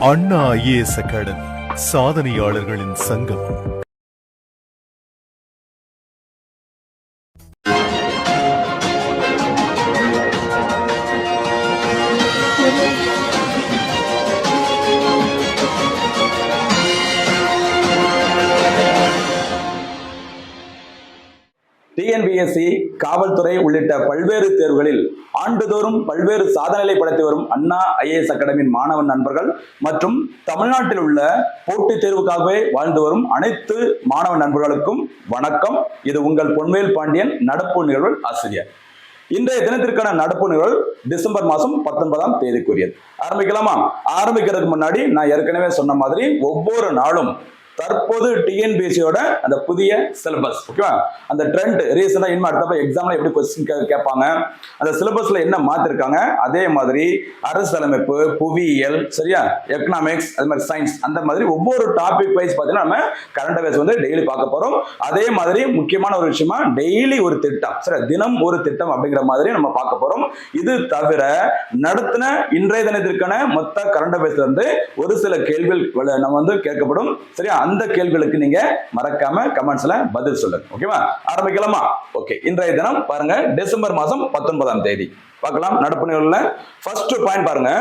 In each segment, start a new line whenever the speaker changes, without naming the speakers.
அண்ணா IAS academy சாதனையாளர்களின் சங்கம்.
TNPSC, காவல்துறை உள்ளிட்ட பல்வேறு தேர்வுகளில் ஆண்டுதோறும் பல்வேறு சாதனைகளை படைத்து வரும் அண்ணா ஐஏஎஸ் அகாடமியின் மாணவன் நண்பர்கள் மற்றும் தமிழ்நாட்டில் உள்ள போட்டித் தேர்வுக்காகவே வாழ்ந்து வரும் அனைத்து மாணவ நண்பர்களுக்கும் வணக்கம். இது உங்கள் பொன்வேல் பாண்டியன் நடப்பு நிகழ்வு ஆசிரியர். இன்றைய தினத்திற்கான நடப்பு நிகழ்வு டிசம்பர் மாதம் 19ஆம் தேதிக்குரியது. ஆரம்பிக்கலாமா? ஆரம்பிக்கிறதுக்கு முன்னாடி நான் ஏற்கனவே சொன்ன மாதிரி ஒவ்வொரு நாளும் தற்போது டிஎன்பிஎஸ்சியோட அந்த புதிய சிலபஸ், ஓகேவா, அந்த ட்ரெண்ட் ரீசெண்டா இனிமே அடுத்தப்ப எக்ஸாம்ல எப்படி கொஸ்டின் கேட்பாங்க, அந்த சிலபஸ்ல என்ன மாத்திருக்காங்க, அதே மாதிரி அரசியலமைப்பு, புவியியல், சரியா, எக்கனாமிக்ஸ், அது மாதிரி சயின்ஸ், அந்த மாதிரி ஒவ்வொரு டாபிக் வைஸ் பார்த்தீங்கன்னா நம்ம கரண்ட் அஃபேர்ஸ் வந்து டெய்லி பார்க்க போறோம். அதே மாதிரி முக்கியமான ஒரு விஷயமா டெய்லி ஒரு திட்டம், சரி, தினம் ஒரு திட்டம் அப்படிங்கிற மாதிரி நம்ம பார்க்க போறோம். இது தவிர நடத்தின இன்றைய தினத்திற்கான மொத்த கரண்ட் அஃபேர்ஸ்ல இருந்து ஒரு சில கேள்விகள் நம்ம வந்து கேட்கப்படும். சரியா, அந்த கேள்விகளுக்கு நீங்க மறக்காம கமெண்ட்ஸ்ல பதில் சொல்லுங்க. ஓகேவா? ஆரம்பிக்கலாமா? ஓகே. இன்றைய தினம் பாருங்க, டிசம்பர் மாதம் 19ஆம் தேதி பார்க்கலாம். நடப்பு நிகழ்வுல ஃபர்ஸ்ட் பாயிண்ட் பாருங்க.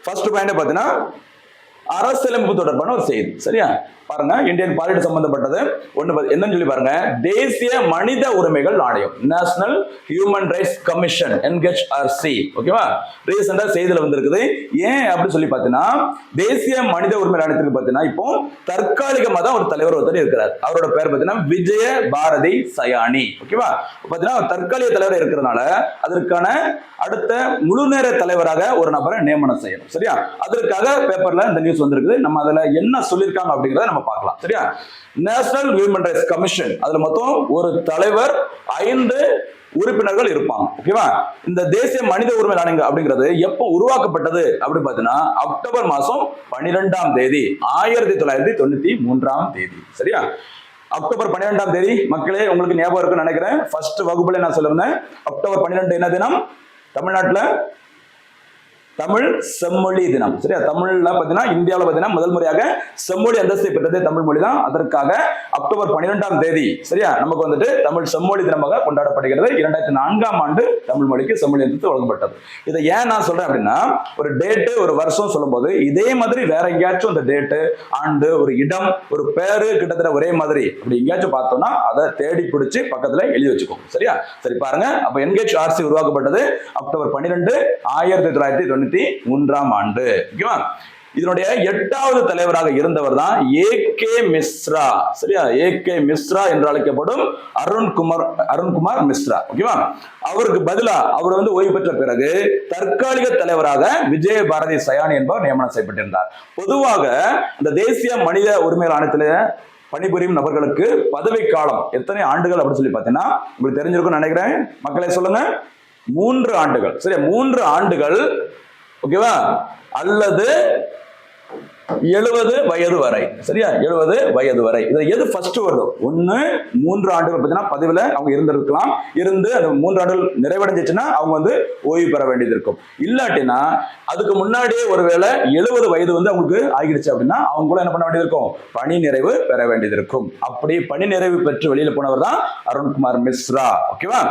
ஃபர்ஸ்ட் பாயிண்ட் பாத்தீங்கன்னா அரசியலமைப்பு தொடர்பான ஒரு செய்தி. சரியா, பாருங்க, இந்தியன் பாலிட்டி சம்பந்தப்பட்டது ஒண்ணு என்னன்னு சொல்லி பாருங்க. தேசிய மனித உரிமைகள் ஆணையம், national human rights commission, NHRC, ஓகேவா, ரீசெண்டா செய்தியில வந்திருக்குது. ஏன் அப்படி சொல்லி பாத்தீங்கன்னா, தேசிய மனித உரிமை ஆணையத்துக்கு பாத்தீங்கன்னா இப்போ தற்காலிகமா தான் ஒரு தலைவர் ஒருத்தர் இருக்கிறார். அவரோட பேர் பாத்தீங்கன்னா விஜய பாரதி சயானி. ஓகேவா, பாத்தீங்கன்னா தற்காலிக தலைவர் இருக்கிறதுனால அதற்கான அடுத்த முழு நேர தலைவராக ஒரு நபரை நியமனம் செய்யணும். சரியா, அதற்காக பேப்பர்ல இந்த நியூஸ் வந்திருக்குது. நம்ம அதுல என்ன சொல்லியிருக்காங்க அப்படிங்கறத நம்ம பார்க்கலாம். சரியா, நேஷனல் ஹியூமன் ரைட்ஸ் கமிஷன், அதுல மொத்தம் ஒரு தலைவர், 5 உறுப்பினர்கள் இருப்பாங்க. ஓகேவா, இந்த தேசிய மனித உரிமை ஆணையம் அப்படிங்கிறது எப்போ உருவாக்கப்பட்டது அப்படின்னு பாத்தீங்கன்னா அக்டோபர் மாசம் 12ஆம் தேதி 1993ஆம் தேதி. சரியா, அக்டோபர் 12ஆம் தேதி மக்களே உங்களுக்கு ஞாபகம் இருக்குன்னு நினைக்கிறேன். ஃபர்ஸ்ட் வகுப்புல நான் சொல்லிருந்தேன், அக்டோபர் 12 என்ன தினம்? தமிழ்நாட்டுல தமிழ் செம்மொழி தினம். சரியா, தமிழ்ல பாத்தீங்கன்னா இந்தியாவில் பாத்தீங்கன்னா முதல் முறையாக செம்மொழி அந்தஸ்தை பெற்றதே தமிழ் மொழி தான். அதற்காக அக்டோபர் 12ஆம் தேதி சரியா நமக்கு வந்துட்டு தமிழ் செம்மொழி தினமாக கொண்டாடப்படுகிறது. 2004ஆம் ஆண்டு தமிழ் மொழிக்கு செம்மொழி அந்தஸ்து வழங்கப்பட்டது. இதை ஏன் நான் சொல்றேன் அப்படின்னா, ஒரு டேட்டு ஒரு வருஷம் சொல்லும் போது இதே மாதிரி வேற எங்கேயாச்சும் அந்த டேட்டு, ஆண்டு, ஒரு இடம், ஒரு பேரு கிட்டத்தட்ட ஒரே மாதிரி அப்படி எங்கேயாச்சும் பார்த்தோம்னா அதை தேடி பிடிச்சு பக்கத்துல எழுதி வச்சுக்கோங்க. சரியா, சரி பாருங்க. அப்ப NHRC உருவாக்கப்பட்டது அக்டோபர் 12, 1993ஆம் ஆண்டு. ஓகேவா, இதனுடைய 8வது தலைவராக இருந்தவர் தான் AK மிஸ்ரா. சரியா, AK மிஸ்ரா என்று அழைக்கப்படும் அருண்குமார் மிஸ்ரா. ஓகேவா, அவருக்கு பதிலா அவர் வந்து ஓய்வு பெற்ற பிறகு தற்காலிக தலைவராக விஜய பாரதி சயானி என்பவர் நியமனம் செய்யப்பட்டிருந்தார். பொதுவாக இந்த தேசிய மனித உரிமைகள் ஆணையத்தில் பணிபுரியும் நபர்களுக்கு பதவி காலம் எத்தனை ஆண்டுகள் அப்படின்னு சொல்லி பார்த்தீங்கன்னா உங்களுக்கு தெரிஞ்சிருக்கும்னு நினைக்கிறேன். மக்களே சொல்லுங்க. 3 ஆண்டுகள். சரியா, 3 ஆண்டுகள். ஓகேவா, அல்லது 70 வயது வரை. சரியா, 70 வயது வரை. இதுல எது ஃபர்ஸ்ட் வருதோ, 3 ஆண்டுகள் பார்த்தீங்கன்னா பதவியில அவங்க இருந்திருக்கலாம். இருந்து அந்த 3 ஆண்டுகள் நிறைவடைஞ்சிச்சுன்னா அவங்க வந்து ஓய்வு பெற வேண்டியது இருக்கும். இல்லாட்டினா அதுக்கு முன்னாடியே ஒருவேளை 70 வயது வந்து அவங்களுக்கு ஆகிடுச்சு அப்படின்னா அவங்க கூட என்ன பண்ண வேண்டியது இருக்கும்? பணி நிறைவு பெற வேண்டியது இருக்கும். அப்படி பணி நிறைவு பெற்று வெளியில போனவர் தான் அருண்குமார் மிஸ்ரா. ஓகேவா,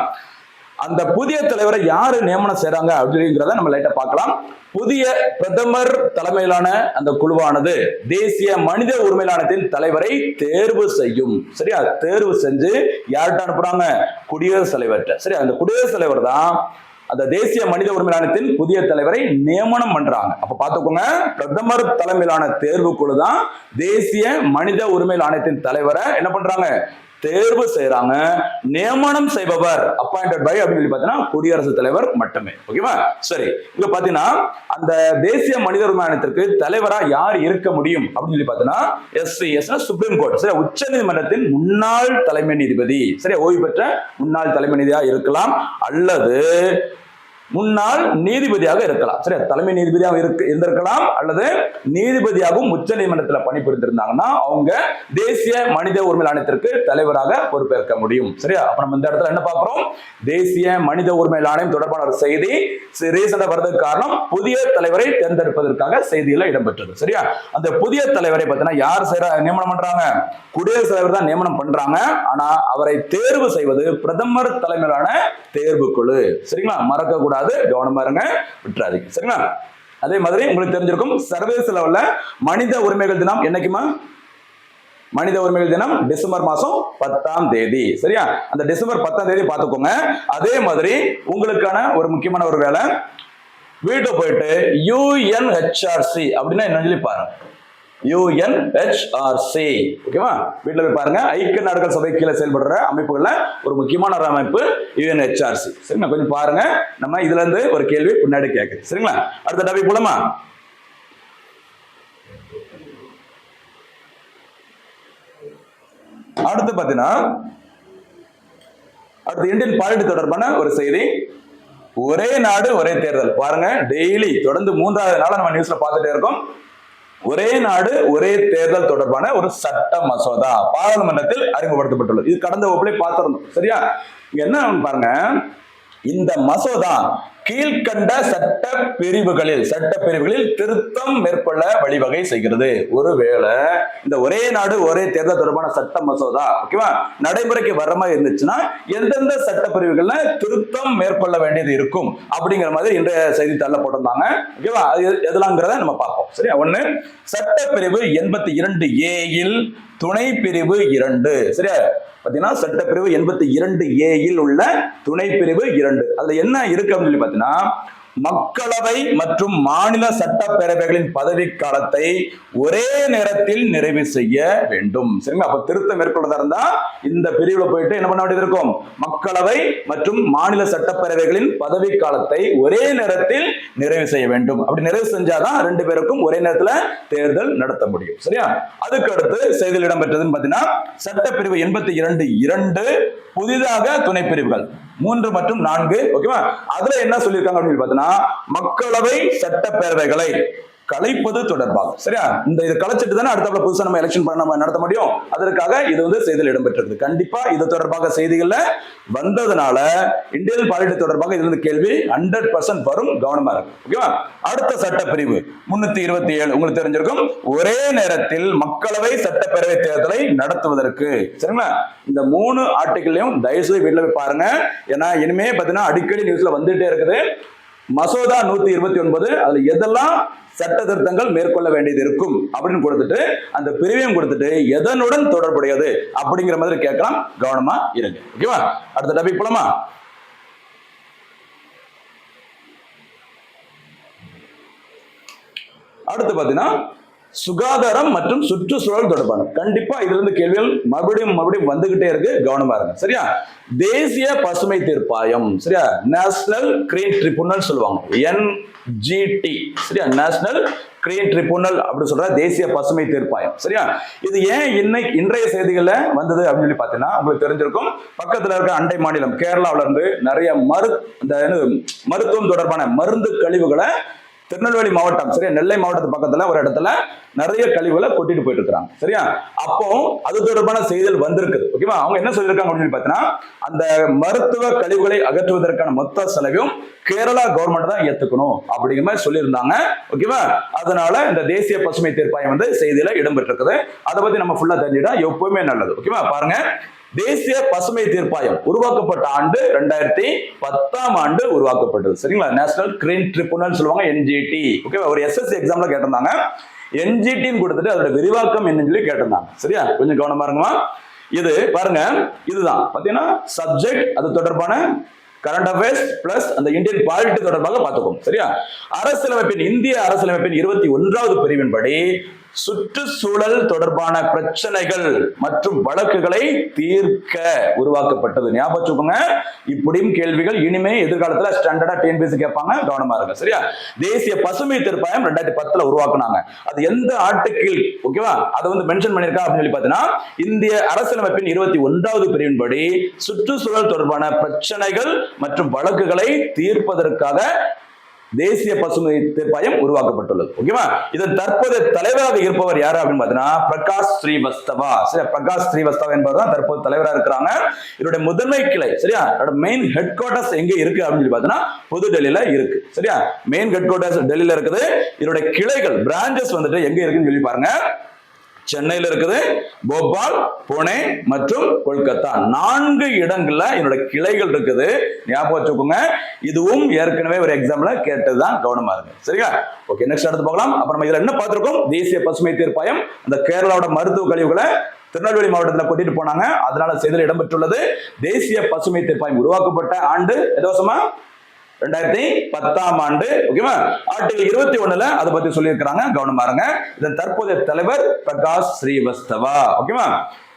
அந்த புதிய தலைவரை யாரு நியமனம் செய்றாங்க அப்படிங்கிறத நம்ம லைட்டா பார்க்கலாம். புதிய பிரதமர் தலைமையிலான அந்த குழுவானது தேசிய மனித உரிமை ஆணையத்தின் தலைவரை தேர்வு செய்யும். சரியா, தேர்வு செஞ்சு யார்கிட்ட அனுப்புறாங்க? குடியரசுத் தலைவர்கிட்ட. சரியா, அந்த குடியரசுத் தலைவர் தான் அந்த தேசிய மனித உரிமை ஆணையத்தின் புதிய தலைவரை நியமனம் பண்றாங்க. அப்ப பாத்துக்கோங்க, பிரதமர் தலைமையிலான தேர்வு குழு தான் தேசிய மனித உரிமை ஆணையத்தின் தலைவரை என்ன பண்றாங்க? தேர்வு செய்யறாங்க. நியமனம் செய்பவர் அப்பாயிண்டட் பை அப்படின்னு சொல்லி பார்த்தீங்கன்னா குடியரசுத் தலைவர் மட்டுமே. ஓகேவா, சரி. இங்க பாத்தீங்கன்னா அந்த தேசிய மனித உரிமை ஆணையத்திற்கு தலைவரா யார் இருக்க முடியும் அப்படின்னு சொல்லி பார்த்தீங்கன்னா SCS, சுப்ரீம் கோர்ட், சரி, உச்ச நீதிமன்றத்தின் முன்னாள் தலைமை நீதிபதி, சரி, ஓய்வு பெற்ற முன்னாள் தலைமை நீதியா இருக்கலாம், அல்லது முன்னாள் நீதிபதியாக இருக்கலாம். சரி, தலைமை நீதிபதியாக இருந்திருக்கலாம் அல்லது நீதிபதியாகவும் உச்ச நீதிமன்றத்தில் பணிபுரிந்திருந்தாங்கன்னா அவங்க தேசிய மனித உரிமை ஆணையத்திற்கு தலைவராக பொறுப்பேற்க முடியும். சரியா? அப்ப நம்ம இந்த இடத்துல என்ன பார்க்கிறோம்? தேசிய மனித உரிமை ஆணையம் தொடர்பான ஒரு செய்தி ரீசெண்டா வர்றதுக்கு காரணம் புதிய தலைவரை தேர்ந்தெடுப்பதற்காக செய்தியில இடம்பெற்றது. சரியா? அந்த புதிய தலைவரை பார்த்தீங்கன்னா யார் நியமனம் பண்றாங்க? குடியரசுத் தலைவர் தான் நியமனம் பண்றாங்க. ஆனா அவரை தேர்வு செய்வது பிரதமர் தலைமையிலான தேர்வு குழு. சரிங்களா? மறக்க கூடாது, கவனமா இருங்க, விட்டுறாதீங்க. சரிங்களா? அதே மாதிரி உங்களுக்கு தெரிஞ்சிருக்கும் சர்வதேச லெவல்ல மனித உரிமைகள் தினம் என்னைக்குமா? மனித உரிமைகள் தினம் டிசம்பர் மாசம் 10ஆம் தேதி. சரியா? அந்த டிசம்பர் 10ஆம் தேதி பார்த்துக்கோங்க. அதே மாதிரி உங்களுக்கான ஒரு முக்கியமான ஒரு வேலை, வீட்டு போயிட்டு UNHRC அப்படின்னா என்ன சொல்லி பாருங்க. UNHRC, ஓகேவா? வீட்டுல போய் பாருங்க. ஐக்கிய நாடுகள் சபை கீழே செயல்படுற அமைப்புகள்ல ஒரு முக்கியமான ஒரு அமைப்பு UNHRC. சரிங்களா? கொஞ்சம் பாருங்க. நம்ம இதுல இருந்து ஒரு கேள்வி பின்னாடி கேட்குது. சரிங்களா? அடுத்த டாபிக் போலாமா? அடுத்து பாத்தீங்கன்னா அடுத்து இந்தியன் பாலிட்டி தொடர்பான ஒரு செய்தி. ஒரே நாடு ஒரே தேர்தல். பாருங்க, டெய்லி தொடர்ந்து 3வது நாளா நம்ம நியூஸ்ல பார்த்துட்டே இருக்கோம். ஒரே நாடு ஒரே தேர்தல் தொடர்பான ஒரு சட்ட மசோதா பாராளுமன்றத்தில் அறிமுகப்படுத்தப்பட்டுள்ளது. இது கடந்த வகுப்புல பார்த்திருந்தோம். சரியா? இங்க என்ன பாருங்க, இந்த மசோதா கீழ்கண்ட சட்ட பிரிவுகளில் திருத்தம் மேற்கொள்ள வழிவகை செய்கிறது. ஒருவேளை இந்த ஒரே நாடு ஒரே தேர்தல் தொடர்பான சட்ட மசோதா ஓகேவா நடைமுறைக்கு வர மாதிரி இருந்துச்சுன்னா எந்தெந்த சட்ட பிரிவுகள்ல திருத்தம் மேற்கொள்ள வேண்டியது இருக்கும் அப்படிங்கிற மாதிரி இன்றைய செய்தித்தாளில் போட்டிருந்தாங்க. ஓகேவா? எதெல்லாம்ங்கிறத நம்ம பார்ப்போம். சரியா? ஒண்ணு, சட்டப்பிரிவு 82A துணை பிரிவு 2. சரியா? பாத்தீங்கன்னா சட்டப்பிரிவு 82A உள்ள துணை பிரிவு 2 அதுல என்ன இருக்கு அப்படின்னு சொல்லி பாத்தீங்கன்னா, மக்களவை மற்றும் மாநில சட்டப்பேரவைகளின் பதவி காலத்தை ஒரே நேரத்தில் நிறைவு செய்ய வேண்டும். சரிங்களா? அப்ப திருத்தம் மேற்கொள்ளதா இருந்தா இந்த பிரிவுல போயிட்டு என்ன பண்ண வேண்டியது இருக்கும்? மக்களவை மற்றும் மாநில சட்டப்பேரவைகளின் பதவி காலத்தை ஒரே நேரத்தில் நிறைவு செய்ய வேண்டும். அப்படி நிறைவு செஞ்சாதான் 2 பேருக்கும் ஒரே நேரத்துல தேர்தல் நடத்த முடியும். சரியா? அதுக்கு அடுத்து செய்தியில் இடம்பெற்றதுன்னு பாத்தீங்கன்னா, சட்டப்பிரிவு 82(2) புதிதாக துணை பிரிவுகள் 3 மற்றும் 4. ஓகேவா? அதுல என்ன சொல்லியிருக்காங்க அப்படின்னு பார்த்தீங்கன்னா, மக்களவை சட்டப்பேரவைகளை கலைப்பது தொடர்பாக. சரியா? இந்த இதை கலைச்சிட்டு தானே அடுத்த புதுசா நம்ம எலெக்ஷன் பண்ண நடத்த முடியும். அதற்காக இது செய்தியில் இடம்பெற்றது. கண்டிப்பா இது தொடர்பாக செய்திகள்ல வந்ததுனால இந்தியன் பாலிட்டி தொடர்பாக இது கேள்வி 100% வரும். கவனமா இருக்கு. ஓகேவா? அடுத்த சட்டப்பிரிவு 327 உங்களுக்கு தெரிஞ்சிருக்கும். ஒரே நேரத்தில் மக்களவை சட்டப்பேரவை தேர்தலை நடத்துவதற்கு. சரிங்களா? இந்த 3 ஆர்டிகிளையும் தயவுசெய்து வீட்டுல போய் பாருங்க. ஏன்னா இனிமே பாத்தீங்கன்னா அடிக்கடி நியூஸ்ல வந்துட்டே இருக்குது. மசோதா 129 அதுல எதெல்லாம் சட்ட திருத்தங்கள் மேற்கொள்ள வேண்டியது இருக்கும் அப்படின்னு கொடுத்துட்டு அந்த பிரிவையும் கொடுத்துட்டு எதனுடன் தொடர்புடையது அப்படிங்கிற மாதிரி கேட்கலாம். கவனமா இருங்க. ஓகேவா? அடுத்த டாபிக் போலாமா? அடுத்து பாத்தீங்கன்னா சுகாதாரம் மற்றும் சுற்றுச்சூழல் தொடர்பான கண்டிப்பா இதுல இருந்து கேள்விகள் மறுபடியும் வந்துகிட்டே இருக்கு. கவனமா இருங்க. சரியா? தேசிய பசுமை தீர்ப்பாயம். சரியா? நேஷனல் கிரீன் ட்ரிபியூனல் சொல்லுவாங்க, NGT. சரியா? நேஷனல் கிரீன் ட்ரிபியூனல் அப்படி சொல்ற தேசிய பசுமை தீர்ப்பாயம். சரியா? இது ஏன் இன்றைய செய்திகள்ல வந்தது அப்படின்னு சொல்லி பாத்தீங்கன்னா, உங்களுக்கு தெரிஞ்சிருக்கும் பக்கத்துல இருக்க அண்டை மாநிலம் கேரளாவில இருந்து நிறைய மருத்துவம் தொடர்பான மருந்து கழிவுகளை திருநெல்வேலி மாவட்டம், சரியா, நெல்லை மாவட்டத்து பக்கத்துல ஒரு இடத்துல நிறைய கழிவுகளை கொட்டிட்டு போயிட்டு இருக்காங்க. சரியா? அப்போ அது தொடர்பான செய்திகள் வந்திருக்குது. ஓகேவா? அவங்க என்ன சொல்லியிருக்காங்க அப்படின்னு பார்த்தீங்கன்னா, அந்த மருத்துவ கழிவுகளை அகற்றுவதற்கான மொத்த செலவையும் கேரளா கவர்மெண்ட் தான் ஏத்துக்கணும் அப்படிங்கிற மாதிரி சொல்லியிருந்தாங்க. ஓகேவா? அதனால இந்த தேசிய பசுமை தீர்ப்பாயம் செய்தியில இடம்பெற்றிருக்குது. அதை பத்தி நம்ம ஃபுல்லா தெரிஞ்சுட்டா எப்பவுமே நல்லது. ஓகேவா? பாருங்க, தேசிய பசுமை தீர்ப்பாயம் உருவாக்கப்பட்ட ஆண்டு 2010ஆம் ஆண்டு உருவாக்கப்பட்டது. சரிங்களா? நேஷனல் கிரீன் ட்ரிபியூனல் சொல்லுவாங்க, NGT. ஓகே, ஒரு SSC எக்ஸாம்ல கேட்டிருந்தாங்க. NGTன்னு கொடுத்துட்டு அதோட விரிவாக்கம் என்னன்னு சொல்லி கேட்டிருந்தாங்க. சரியா? கொஞ்சம் கவனமா இருங்கம்மா. இது பாருங்க, இதுதான் பாத்தீங்கன்னா சப்ஜெக்ட், அது தொடர்பான கரண்ட் அஃபேர்ஸ் பிளஸ் அந்த இந்தியன் பாலிட்டி தொடர்பாக பார்த்துக்கோங்க. சரியா? இந்திய அரசியலமைப்பின் 21வது பிரிவின்படி சுற்றுச்சூழல் தொடர்பான பிரச்சனைகள் மற்றும் வழக்குகளை தீர்க்க உருவாக்கப்பட்டது. ஞாபகம் வச்சுக்கோங்க, இப்படியும் கேள்விகள் இனிமே எதிர்காலத்துல ஸ்டாண்டர்டா டிஎன்பிஎஸ்சி கேட்பாங்க, கவனமா இருங்க. சரியா? தேசிய பசுமை தீர்ப்பாயம் 2010 உருவாக்குனாங்க. அது எந்த ஆர்டிகிள், ஓகேவா, அதை வந்து மென்ஷன் பண்ணிருக்கா அப்படின்னு சொல்லி பார்த்தீங்கன்னா, இந்திய அரசியலமைப்பின் 21வது பிரிவின்படி சுற்றுச்சூழல் தொடர்பான பிரச்சனைகள் மற்றும் வழக்குகளை தீர்ப்பதற்காக தேசிய பசுமை தீர்ப்பாயம் உருவாக்கப்பட்டுள்ளது. ஓகேவா? இதன் தற்போதைய தலைவராக இருப்பவர் யாரு அப்படின்னு பார்த்தீங்கன்னா பிரகாஷ் ஸ்ரீவஸ்தவா. சரி, பிரகாஷ் ஸ்ரீவஸ்தவா என்பவர் தான் தற்போது தலைவராக இருக்கிறாங்க. இதோட முதன்மை கிளை, சரியா, மெயின் ஹெட் குவார்டர்ஸ் எங்க இருக்கு அப்படின்னு சொல்லி பார்த்தீங்கன்னா புது டெல்லியில இருக்கு. சரியா? மெயின் ஹெட் குவார்டர்ஸ் டெல்லியில இருக்குது. இதோட கிளைகள் பிரான்சஸ் வந்துட்டு எங்க இருக்குன்னு சொல்லி பாருங்க. சென்னையில் இருக்குது, போபால், புனே மற்றும் கொல்கத்தா, 4 இடங்கள்ல என்னோட கிளைகள் இருக்குது. ஞாபகம் வச்சுக்கோங்க. இதுவும் ஏற்கனவே ஒரு எக்ஸாம்ல கேட்டதுதான், கவனமா இருக்கு. சரியா? ஓகே, நெக்ஸ்ட் அடுத்து பார்க்கலாம். அப்ப நம்ம இதுல என்ன பார்த்திருக்கோம்? தேசிய பசுமை தீர்ப்பாயம் அந்த கேரளாவோட மருத்துவ கழிவுகளை திருநெல்வேலி மாவட்டத்தில் கூட்டிட்டு போனாங்க. அதனால செய்தியில் இடம்பெற்றுள்ளது. தேசிய பசுமை தீர்ப்பாயம் உருவாக்கப்பட்ட ஆண்டு எதோசமா 2010ஆம் ஆண்டு. ஓகேவா? ஆர்டிகல் 21ல அதை பத்தி சொல்லியிருக்கிறாங்க, கவனமா இருங்க. இதன் தற்போதைய தலைவர் பிரகாஷ் ஸ்ரீவஸ்தவா. ஓகேவா?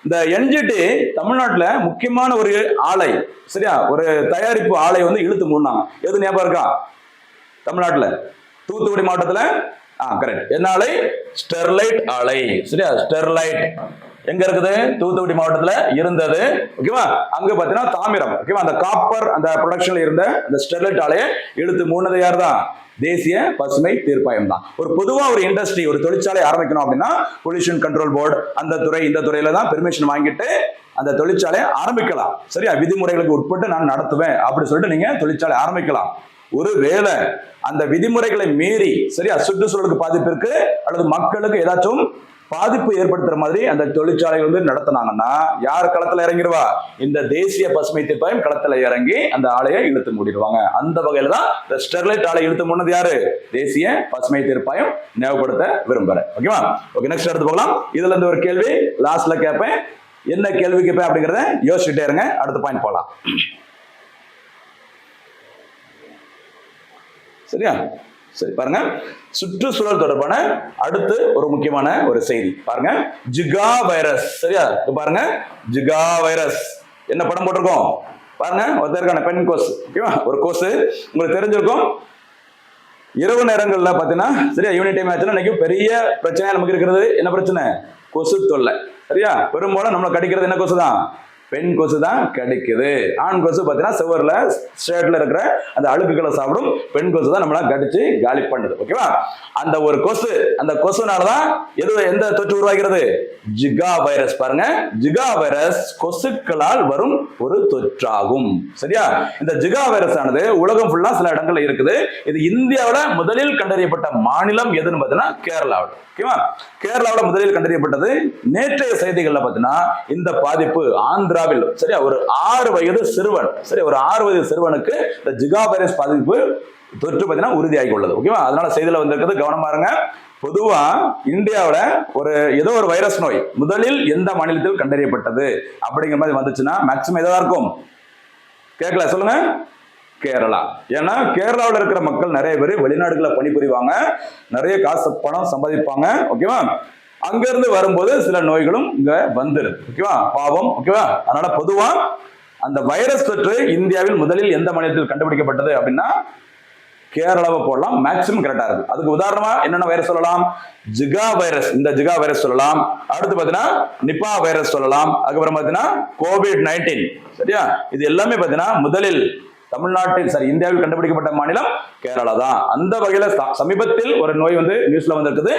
இந்த என்ஜிடி தமிழ்நாட்டுல முக்கியமான ஒரு ஆலை, சரியா, ஒரு தயாரிப்பு ஆலை வந்து இழுத்து மூடினாங்க. எது ஞாபகம் இருக்கா? தமிழ்நாட்டுல தூத்துக்குடி மாவட்டத்துல கரெக்ட். என்ன ஆலை? ஸ்டெர்லைட் ஆலை. சரியா? ஸ்டெர்லைட் எங்க இருக்குது? தூத்துக்குடி மாவட்டத்துல இருந்தது. ஓகேவா? அங்க பாத்தீங்கன்னா தாமிரம், ஓகேவா, அந்த காப்பர் அந்த ப்ரொடக்ஷன்ல இருந்த அந்த ஸ்டெர்லைட் ஆலையை இழுத்து மூணது யார் தான்? தேசிய பசுமை தீர்ப்பாயம் தான். ஒரு பொதுவா ஒரு இண்டஸ்ட்ரி, ஒரு தொழிற்சாலை ஆரம்பிக்கணும் அப்படின்னா பொல்யூஷன் கண்ட்ரோல் போர்டு அந்த துறை, இந்த துறையில தான் பெர்மிஷன் வாங்கிட்டு அந்த தொழிற்சாலையை ஆரம்பிக்கலாம். சரியா? விதிமுறைகளுக்கு உட்பட்டு நான் நடத்துவேன் அப்படி சொல்லிட்டு நீங்க தொழிற்சாலை ஆரம்பிக்கலாம். ஒருவேளை அந்த விதிமுறைகளை மீறி, சரியா, சுற்றுச்சூழலுக்கு பாதிப்பிற்கு அல்லது மக்களுக்கு ஏதாச்சும் பாதிப்பு ஏற்படுத்துற மாதிரி அந்த தொழிற்சாலை வந்து நடத்தினாங்கன்னா யார் களத்துல இறங்கிடுவா? இந்த தேசிய பசுமை தீர்ப்பாயம் களத்துல இறங்கி அந்த ஆலையை இழுத்து மூடிடுவாங்க. அந்த வகையில தான் இந்த ஸ்டெர்லைட் ஆலை இழுத்து மூடினது யாரு? தேசிய பசுமை தீர்ப்பாயம். ஞாபகப்படுத்த விரும்புறேன். ஓகேவா? ஓகே, நெக்ஸ்ட் எடுத்து போகலாம். இதுல இருந்து ஒரு கேள்வி லாஸ்ட்ல கேட்பேன். என்ன கேள்வி கேட்பேன் அப்படிங்கறத யோசிச்சுட்டே இருங்க. அடுத்த பாயிண்ட் போகலாம். சரியா? சரி, பாருங்க. சுற்றுச்சூழல் தொடர்பான அடுத்து ஒரு முக்கியமான ஒரு செய்தி பாருங்க. Zika virus. சரியா? பாருங்க, ஜிகா வைரஸ் என்ன படம் போட்டிருக்கோம் பாருங்க. ஒருத்தருக்கான பெண் கோஸ், ஓகேவா, ஒரு கோஸ் உங்களுக்கு தெரிஞ்சிருக்கும். இரவு நேரங்கள்ல பாத்தீங்கன்னா, சரியா, ஈவினிங் டைம் ஆச்சுன்னா இன்னைக்கு பெரிய பிரச்சனையா நமக்கு இருக்கிறது என்ன பிரச்சனை? கொசு தொல்லை. சரியா? பெரும்பாலும் நம்மளை கடிக்கிறது என்ன கொசு தான்? பெண் கொசு தான் கடிக்குது. ஆண் கொசு பார்த்தீங்கன்னா சுவர்ல ஸ்ட்ரேட்ல இருக்கிற அந்த அழுக்குகளை சாப்பிடும். பெண் கொசு தான் நம்மளா கடிச்சு காலி பண்ணுது. ஓகேவா? அந்த ஒரு கொசு, அந்த கொசுனாலதான் எந்த தொற்று உருவாகிறது? Zika virus. பாருங்க, ஜிகா வைரஸ் கொசுக்களால் வரும் ஒரு தொற்றாகும். சரியா? இந்த ஜிகா வைரஸ் ஆனது உலகம் ஃபுல்லா சில இடங்கள்ல இருக்குது. இது இந்தியாவில முதலில் கண்டறியப்பட்ட மாநிலம் எதுன்னு பார்த்தீங்கன்னா கேரளாவில். ஓகேவா? கேரளாவில் முதலில் கண்டறியப்பட்டது. நேற்றைய செய்திகள்ல பார்த்தீங்கன்னா இந்த பாதிப்பு ஆந்திராவில், சரியா, ஒரு 6 வயது சிறுவன், சரி, ஒரு 6 வயது சிறுவனுக்கு இந்த ஜிகா வைரஸ் பாதிப்பு தொற்று பார்த்தீங்கன்னா உறுதியாகி உள்ளது. ஓகேவா? அதனால செய்தியில வந்திருக்கிறது, கவனமா இருங்க. பொதுவா இந்தியாவில ஏதோ ஒரு வைரஸ் நோய் முதலில் எந்த மாநிலத்தில் கண்டறியப்பட்டது அப்படிங்கிற மாதிரி வந்துச்சுன்னா மேக்சிமம் எதா இருக்கும்? கேட்கல, சொல்லுங்க. கேரளா. ஏன்னா கேரளாவில் இருக்கிற மக்கள் நிறைய பேர் வெளிநாடுகளில் பணிபுரிவாங்க, நிறைய காசு பணம் சம்பாதிப்பாங்க. ஓகேவா? அங்க இருந்து வரும்போது சில நோய்களும் இங்க வந்துருது. ஓகேவா? பாவம். ஓகேவா? அதனால பொதுவா அந்த வைரஸ் தொற்று இந்தியாவில் முதலில் எந்த மாநிலத்தில் கண்டுபிடிக்கப்பட்டது அப்படின்னா கேரளாவை போடலாம், மேக்சிமம் கரெக்டா இருக்கு. அதுக்கு உதாரணமா என்னென்ன வைரஸ் சொல்லலாம்? ஜிகா வைரஸ், இந்த ஜிகா வைரஸ் சொல்லலாம். அடுத்து பாத்தீங்கன்னா நிபா வைரஸ் சொல்லலாம். அதுக்கப்புறம் பாத்தீங்கன்னா COVID-19. சரியா? இது எல்லாமே பாத்தீங்கன்னா முதலில் தமிழ்நாட்டில், சரி, இந்தியாவில் கண்டுபிடிக்கப்பட்ட மாநிலம் கேரளா தான். அந்த வகையில சமீபத்தில் ஒரு நோய் வந்து நியூஸ்ல வந்திருக்குது,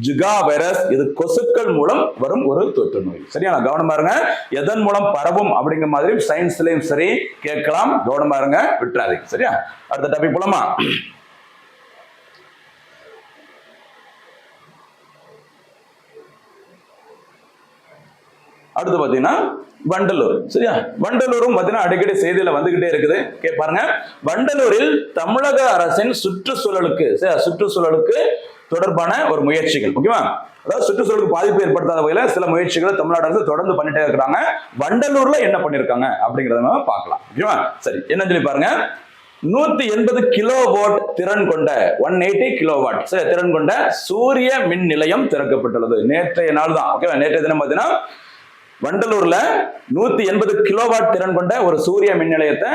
ஜிகா வைரஸ். இது கொசுக்கள் மூலம் வரும் ஒரு தொற்று நோய். சரியா? கவனமா இருங்க. எதன் மூலம் பரவும் அப்படிங்கிற மாதிரி சயின்ஸ்லயும் சரி கேட்கலாம், கவனமா இருங்க, விட்டுறாதீங்க. சரியா? அடுத்த டாபிக் போலாமா? அடுத்து பாத்தீங்கன்னா வண்டலூர். சரியா? வண்டலூரும் பாத்தீங்கன்னா அடிக்கடி செய்தியில வந்துகிட்டே இருக்குது. பாருங்க, வண்டலூரில் தமிழக அரசின் சுற்றுச்சூழலுக்கு தொடர்பான ஒரு முயற்சிகள். ஓகேவா? அதாவது சுற்றுச்சூழலுக்கு பாதிப்பு ஏற்படுத்தாத வகையில சில முயற்சிகளை தமிழ்நாடு அரசு தொடர்ந்து பண்ணிட்டே இருக்கிறாங்க. வண்டலூர்ல என்ன பண்ணிருக்காங்க அப்படிங்கறத நம்ம பார்க்கலாம். ஓகேவா? சரி, என்ன சொல்லி பாருங்க. 180 கிலோவாட் திறன் கொண்ட 180 கிலோவாட் திறன் கொண்ட சூரிய மின் நிலையம் திறக்கப்பட்டுள்ளது. நேற்றைய நாள் தான், ஓகேவா? நேற்றைய தினம் பார்த்தீங்கன்னா வண்டலூர்ல 180 கிலோவாட் திறன் கொண்ட ஒரு சூரிய மின் நிலையத்தை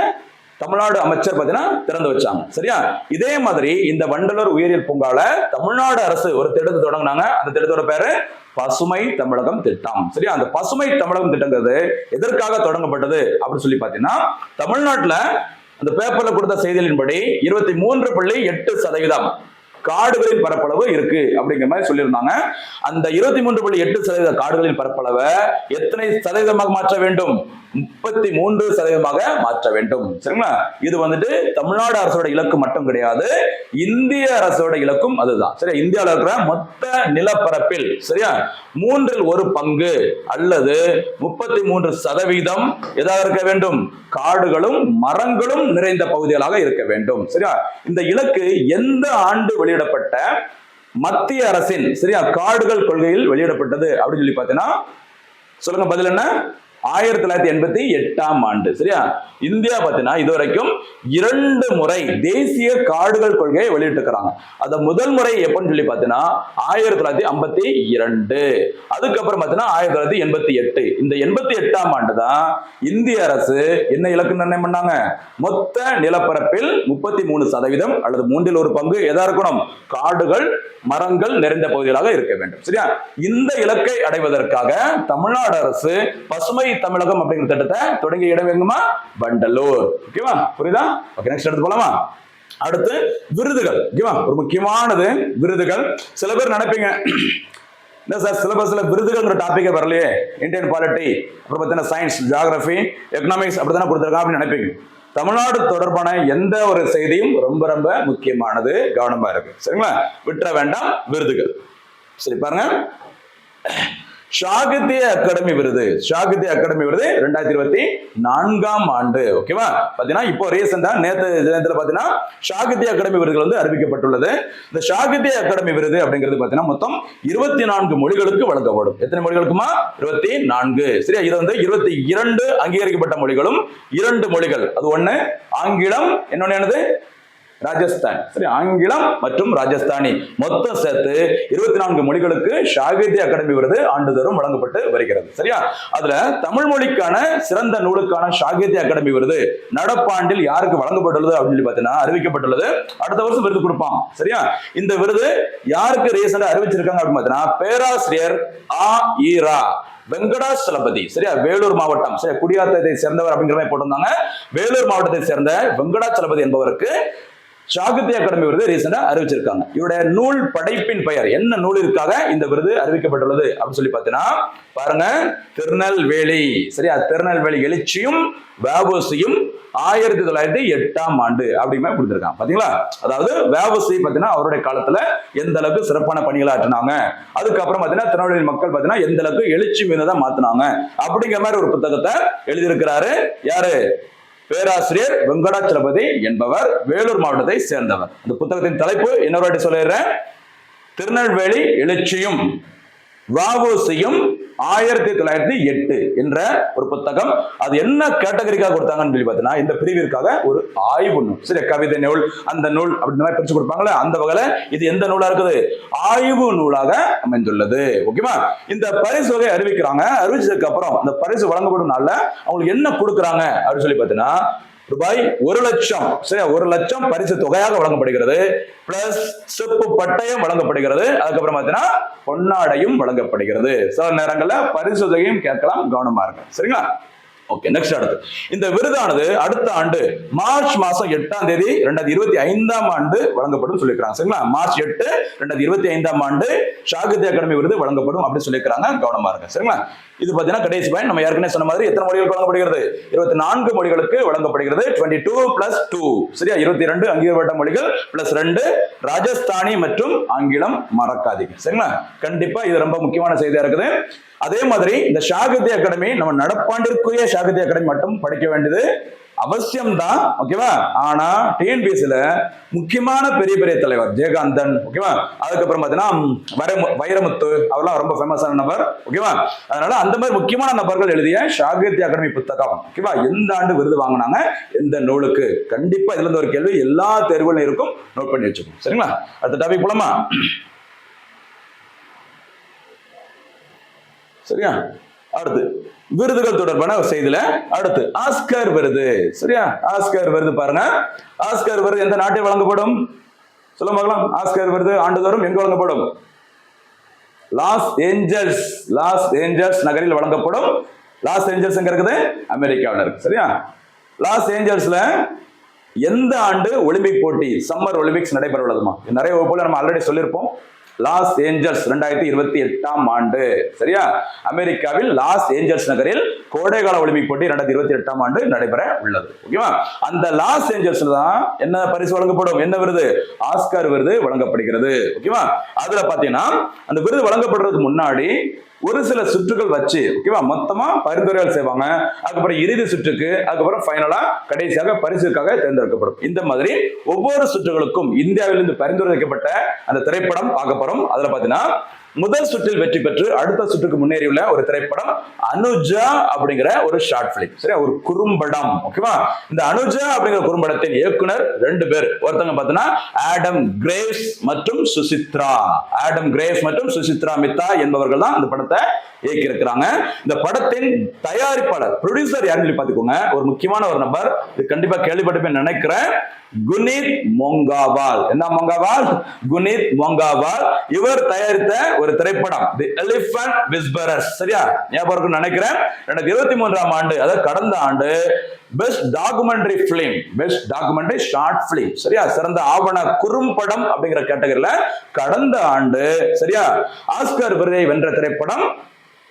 தமிழ்நாடு அமைச்சர் பார்த்தீங்கன்னா திறந்து வச்சாங்க. சரியா? இதே மாதிரி இந்த வண்டலூர் உயிரியல் பூங்கால தமிழ்நாடு அரசு ஒரு திட்டத்தை தொடங்கினாங்க. அந்த திட்டத்தோட பேரு பசுமை தமிழகம் திட்டம். சரியா? அந்த பசுமை தமிழகம் திட்டங்கிறது எதற்காக தொடங்கப்பட்டது அப்படின்னு சொல்லி பாத்தீங்கன்னா, தமிழ்நாட்டுல அந்த பேப்பர்ல கொடுத்த செய்திகளின்படி 23.8% காடுகளின் பரப்பளவு இருக்கு அப்படிங்கிற மாதிரி சொல்லியிருந்தாங்க. அந்த 23.8% காடுகளின் பரப்பளவை எத்தனை சதவீதமாக மாற்ற வேண்டும்? 33% மாற்ற வேண்டும். சரிங்களா? இது வந்துட்டு தமிழ்நாடு அரசோட இலக்கு மட்டும் கிடையாது, இந்திய அரசோட இலக்கும் அதுதான். சரியா? இந்தியாவில் இருக்கிற மொத்த நிலப்பரப்பில் சரியா 1/3 அல்லது 33% எதாக இருக்க வேண்டும்? காடுகளும் மரங்களும் நிறைந்த பகுதிகளாக இருக்க வேண்டும். சரியா? இந்த இலக்கு எந்த ஆண்டு வெளியிடப்பட்ட மத்திய அரசின் சரியா காடுகள் கொள்கையில் வெளியிடப்பட்டது அப்படின்னு சொல்லி பார்த்தீங்கன்னா, சொல்லுங்க பதில் என்ன? 1988ஆம் ஆண்டு. சரியா? இந்தியா பார்த்தீங்கன்னா இதுவரைக்கும் 2 முறை தேசிய காடுகள் கொள்கையை வெளியிட்டிருக்கிறாங்க. அத முதல் முறை எப்பன்னு சொல்லி பார்த்தீங்கன்னா 1952, அதுக்கப்புறம் பார்த்தீங்கன்னா 1988. இந்த 88ஆம் ஆண்டு தான் இந்திய அரசு என்ன இலக்கு நிர்ணயம் பண்ணாங்க? மொத்த நிலப்பரப்பில் 33% அல்லது 1/3 எதா இருக்கணும்? காடுகள் மரங்கள் நிறைந்த பகுதிகளாக இருக்க வேண்டும். சரியா? இந்த இலக்கை அடைவதற்காக தமிழ்நாடு அரசு பசுமை தமிழகம் அப்படிங்கிற திட்டத்தை தொடங்கிய இடம் எங்குமா? வண்டலூர். ஓகேவா? புரியுதா? ஓகே, நெக்ஸ்ட் எடுத்து போலாமா? அடுத்து விருதுகள். ஓகேவா? ஒரு முக்கியமானது விருதுகள். சில பேர் நினைப்பீங்க, என்ன சார் சிலபஸ்ல விருதுகள்ங்கிற டாபிக்கே வரலையே, இந்தியன் பாலிட்டி அப்புறம் பார்த்தீங்கன்னா சயின்ஸ் ஜியாகிரபி எக்கனாமிக்ஸ் அப்படித்தானே கொடுத்துருக்காங்க அப்படின்னு நினைப்பீங்க. தமிழ்நாடு தொடர்பான எந்த ஒரு செய்தியும் ரொம்ப ரொம்ப முக்கியமானது, கவனமா இருக்கு. சரிங்களா? விட்டுற வேண்டாம். விருதுகள் சரி பாருங்க. சாகித்ய அகாடமி விருது 2024ஆம் ஆண்டு. ஓகேவா? பாத்தீங்கன்னா இப்போ ரீசெண்டா நேத்து தினத்துல பாத்தீங்கன்னா சாகித்ய அகாடமி விருதுகள் வந்து அறிவிக்கப்பட்டுள்ளது. இந்த சாகித்ய அகாடமி விருது அப்படிங்கிறது பாத்தீங்கன்னா மொத்தம் 24 மொழிகளுக்கு வழங்கப்படும். எத்தனை மொழிகளுக்குமா? 24. சரியா? இது வந்து 22 அங்கீகரிக்கப்பட்ட மொழிகளும் 2 மொழிகள், அது ஒண்ணு ஆங்கிலம், இன்னொன்னு என்னது? ராஜஸ்தான். சரி, ஆங்கிலம் மற்றும் ராஜஸ்தானி மொத்தம் சேர்த்து 24 மொழிகளுக்கு சாகித்ய அகாடமி விருது ஆண்டுதோறும் வழங்கப்பட்டு வருகிறது. சரியா? அதுல தமிழ் மொழிக்கான சிறந்த நூலுக்கான சாகித்ய அகாடமி விருது நடப்பாண்டில் யாருக்கு வழங்கப்பட்டுள்ளது அப்படின்னு பாத்தீங்கன்னா அறிவிக்கப்பட்டுள்ளது. அடுத்த வருஷம் விருது கொடுப்பாங்க. சரியா? இந்த விருது யாருக்கு ரீசெண்டா அறிவிச்சிருக்காங்க அப்படின்னு பாத்தீங்கன்னா பேராசிரியர் ஆ ஈரா வெங்கடாச்சலபதி. சரியா? வேலூர் மாவட்டம். சரியா? குடியாத்தத்தை சேர்ந்தவர் அப்படிங்கிற மாதிரி போட்டிருந்தாங்க. வேலூர் மாவட்டத்தை சேர்ந்த வெங்கடாச்சலபதி என்பவருக்கு சாகித்ய அகாடமி விருது ரீசெண்டா அறிவிச்சிருக்காங்க. இவருடைய நூல் படைப்பின் பெயர் என்ன நூலிற்காக இந்த விருது அறிவிக்கப்பட்டுள்ளது அப்படின்னு சொல்லி பார்த்தீங்கன்னா பாருங்க, திருநெல்வேலி. சரியா? திருநெல்வேலி எழுச்சியும் வஉசியும் 1908ஆம் ஆண்டு அப்படிமே கொடுத்திருக்காங்க. பாத்தீங்களா? அதாவது வஉசி பாத்தீங்கன்னா அவருடைய காலத்துல எந்த அளவுக்கு சிறப்பான பணிகளை ஆற்றினாங்க, அதுக்கப்புறம் பாத்தீங்கன்னா திருநெல்வேலி மக்கள் பாத்தீங்கன்னா எந்த அளவுக்கு எழுச்சி மீதுதான் மாத்தினாங்க அப்படிங்கிற மாதிரி ஒரு புத்தகத்தை எழுதியிருக்கிறாரு. யாரு? பேராசிரியர் வெங்கடாச்சலபதி என்பவர், வேலூர் மாவட்டத்தை சேர்ந்தவர். அந்த புத்தகத்தின் தலைப்பு இன்னொரு வாட்டி சொல்லிடுறேன். திருநெல்வேலி எழுச்சியும் வஉசியும் 1908 என்ற ஒரு புத்தகம். அது என்ன கேட்டகரிக்காக கொடுத்தாங்கன்னு சொல்லி பார்த்தீங்கன்னா இந்த பிரிவிற்காக ஒரு ஆய்வு நூல். சரி, கவிதை நூல், அந்த நூல் அப்படி மாதிரி பிரிச்சு கொடுப்பாங்களே, அந்த வகையில இது எந்த நூலா இருக்குது? ஆய்வு நூலாக அமைந்துள்ளது. ஓகேவா? இந்த பரிசு வகை அறிவிக்கிறாங்க. அறிவிச்சதுக்கு அப்புறம் அந்த பரிசு வழங்கப்படும் நாள்ல அவங்களுக்கு என்ன கொடுக்குறாங்க அப்படின்னு சொல்லி பார்த்தீங்கன்னா ரூபாய் 1,00,000. சரி, 1,00,000 பரிசு தொகையாக வழங்கப்படுகிறது. பிளஸ் சிறப்பு பட்டயம் வழங்கப்படுகிறது. அதுக்கப்புறம் பார்த்தீங்கன்னா பொன்னாடையும் வழங்கப்படுகிறது. சில நேரங்கள்ல பரிசு தொகையும் கேட்கலாம், கவனமா இருக்கு. சரிங்களா? ஓகே, நெக்ஸ்ட் அடுத்து இந்த விருதானது அடுத்த ஆண்டு மார்ச் மாசம் 8ஆம் தேதி 2025ஆம் ஆண்டு வழங்கப்படும் சொல்லியிருக்காங்க. சரிங்களா? மார்ச் 8, 2025ஆம் ஆண்டு சாகித்ய அகாடமி விருது வழங்கப்படும் அப்படின்னு சொல்லியிருக்காங்க, கவனமா இருக்கு. சரிங்களா? இது பாத்தீங்கன்னா கடைசி பாயிண்ட். நம்ம ஏற்கனவே சொன்ன மாதிரி எத்தனை மொழிகளுக்கு வழங்கப்படுகிறது? 24 மொழிகளுக்கு வழங்கப்படுகிறது. 22 + 2. சரியா? 22 அங்கீகரிக்கப்பட்ட மொழிகள் பிளஸ் 2 ராஜஸ்தானி மற்றும் ஆங்கிலம் மறக்காதீங்க. சரிங்களா? கண்டிப்பா இது ரொம்ப முக்கியமான செய்தியா இருக்குது. அதே மாதிரி இந்த சாகித்ய அகாடமி நம்ம நடப்பாண்டிற்குரிய சாகித்ய அகாடமி மட்டும் படிக்க வேண்டியது அவசியம்தான், ஓகேவா. ஆனா டிஎன்பிஎஸ்சில முக்கியமான பெரிய பெரிய தலைவர் ஜெயகாந்தன், ஓகேவா, அதுக்கப்புறம் பாத்தீங்கன்னா வைரமுத்து, அவர்லாம் ரொம்ப ஃபேமஸான நபர், ஓகேவா. அதனால அந்த மாதிரி முக்கியமான நபர்கள் எழுதிய சாகித்ய அகாடமி புத்தகம், ஓகேவா, எந்த ஆண்டு விருது வாங்கினாங்க, எந்த நூலுக்கு, கண்டிப்பா இதுல இருந்து ஒரு கேள்வி எல்லா தேர்வுகளும் இருக்கும், நோட் பண்ணி வச்சுக்கணும். சரிங்களா? அடுத்த டாபிக் போலாமா? சரியா? அடுத்து விருதுகள் தொடர்பான ஒரு செய்தியில அடுத்து ஆஸ்கர் விருது. சரியா? ஆஸ்கர் விருது பாருங்க. ஆஸ்கர் விருது எந்த நாட்டில் வழங்கப்படும் சொல்ல பார்க்கலாம். ஆஸ்கர் விருது ஆண்டுதோறும் எங்க வழங்கப்படும்? லாஸ் ஏஞ்சல்ஸ் நகரில் வழங்கப்படும். லாஸ் ஏஞ்சல்ஸ் எங்க இருக்குது? அமெரிக்காவில் இருக்கு. சரியா? லாஸ் ஏஞ்சல்ஸ்ல எந்த ஆண்டு ஒலிம்பிக் போட்டி, சம்மர் ஒலிம்பிக்ஸ் நடைபெற உள்ளதுமா? நிறைய வகுப்புல நம்ம ஆல்ரெடி சொல்லியிருப்போம். லாஸ் ஏஞ்சல்ஸ் 2028 ஆண்டு. சரியா? அமெரிக்காவில் லாஸ் ஏஞ்சல்ஸ் நகரில் கோடைகால ஒலிம்பிக் போட்டி 2028 ஆண்டு நடைபெற உள்ளது. ஓகேவா? அந்த லாஸ் ஏஞ்சல்ஸ்ல தான் என்ன பரிசு வழங்கப்படும்? என்ன விருது? ஆஸ்கர் விருது வழங்கப்படுகிறது. ஓகேவா? அதுல பாத்தீங்கன்னா அந்த விருது வழங்கப்படுறதுக்கு முன்னாடி ஒரு சில சுற்றுகள் வச்சு, ஓகேவா, மொத்தமா பரிந்துரைகள் செய்வாங்க. அதுக்கப்புறம் இறுதி சுற்றுக்கு, அதுக்கப்புறம் ஃபைனலா கடைசியாக பரிசுக்காக தேர்ந்தெடுக்கப்படும். இந்த மாதிரி ஒவ்வொரு சுற்றுகளுக்கும் இந்தியாவிலிருந்து பரிந்துரைக்கப்பட்ட அந்த திரைப்படம் பார்க்க போறோம். அதுல பாத்தீங்கன்னா முதல் சுற்றில் வெற்றி பெற்று அடுத்த சுற்றுக்கு முன்னேறியுள்ள ஒரு திரைப்படம் அனுஜா அப்படிங்கிற ஒரு ஷார்ட் பிலிம். சரியா? ஒரு குறும்படம். ஓகேவா? இந்த அனுஜா அப்படிங்கிற குறும்படத்தின் இயக்குனர் 2 பேர். ஒருத்தங்க பார்த்தீங்கன்னா ஆடம் கிரேவ்ஸ் மற்றும் சுசித்ரா மித்தா என்பவர்கள் தான் இந்த படத்தை இயக்கி இருக்கிறாங்க. இந்த படத்தின் தயாரிப்பாளர், ப்ரொடியூசர் யாருன்னு சொல்லி பாத்துக்கோங்க. ஒரு முக்கியமான ஒரு நபர், இது கண்டிப்பா கேள்விப்பட்டிருப்பேன் நினைக்கிறேன். குனித் மோங்காவால். என்ன மோங்காவால்? குனித் மோங்காவால். இவர் தயாரித்த ஒரு திரைப்படம் தி எலிஃபண்ட் விஸ்பரர்ஸ். சரியா? ஞாபகம் நினைக்கிறேன். 2023 ஆண்டு, அதாவது கடந்த ஆண்டு best documentary film, best documentary short film, சரியா, சிறந்த ஆவண குறும்படம் அப்படிங்கிற கேட்டகரியில கடந்த ஆண்டு, சரியா, ஆஸ்கர் விருதை வென்ற திரைப்படம்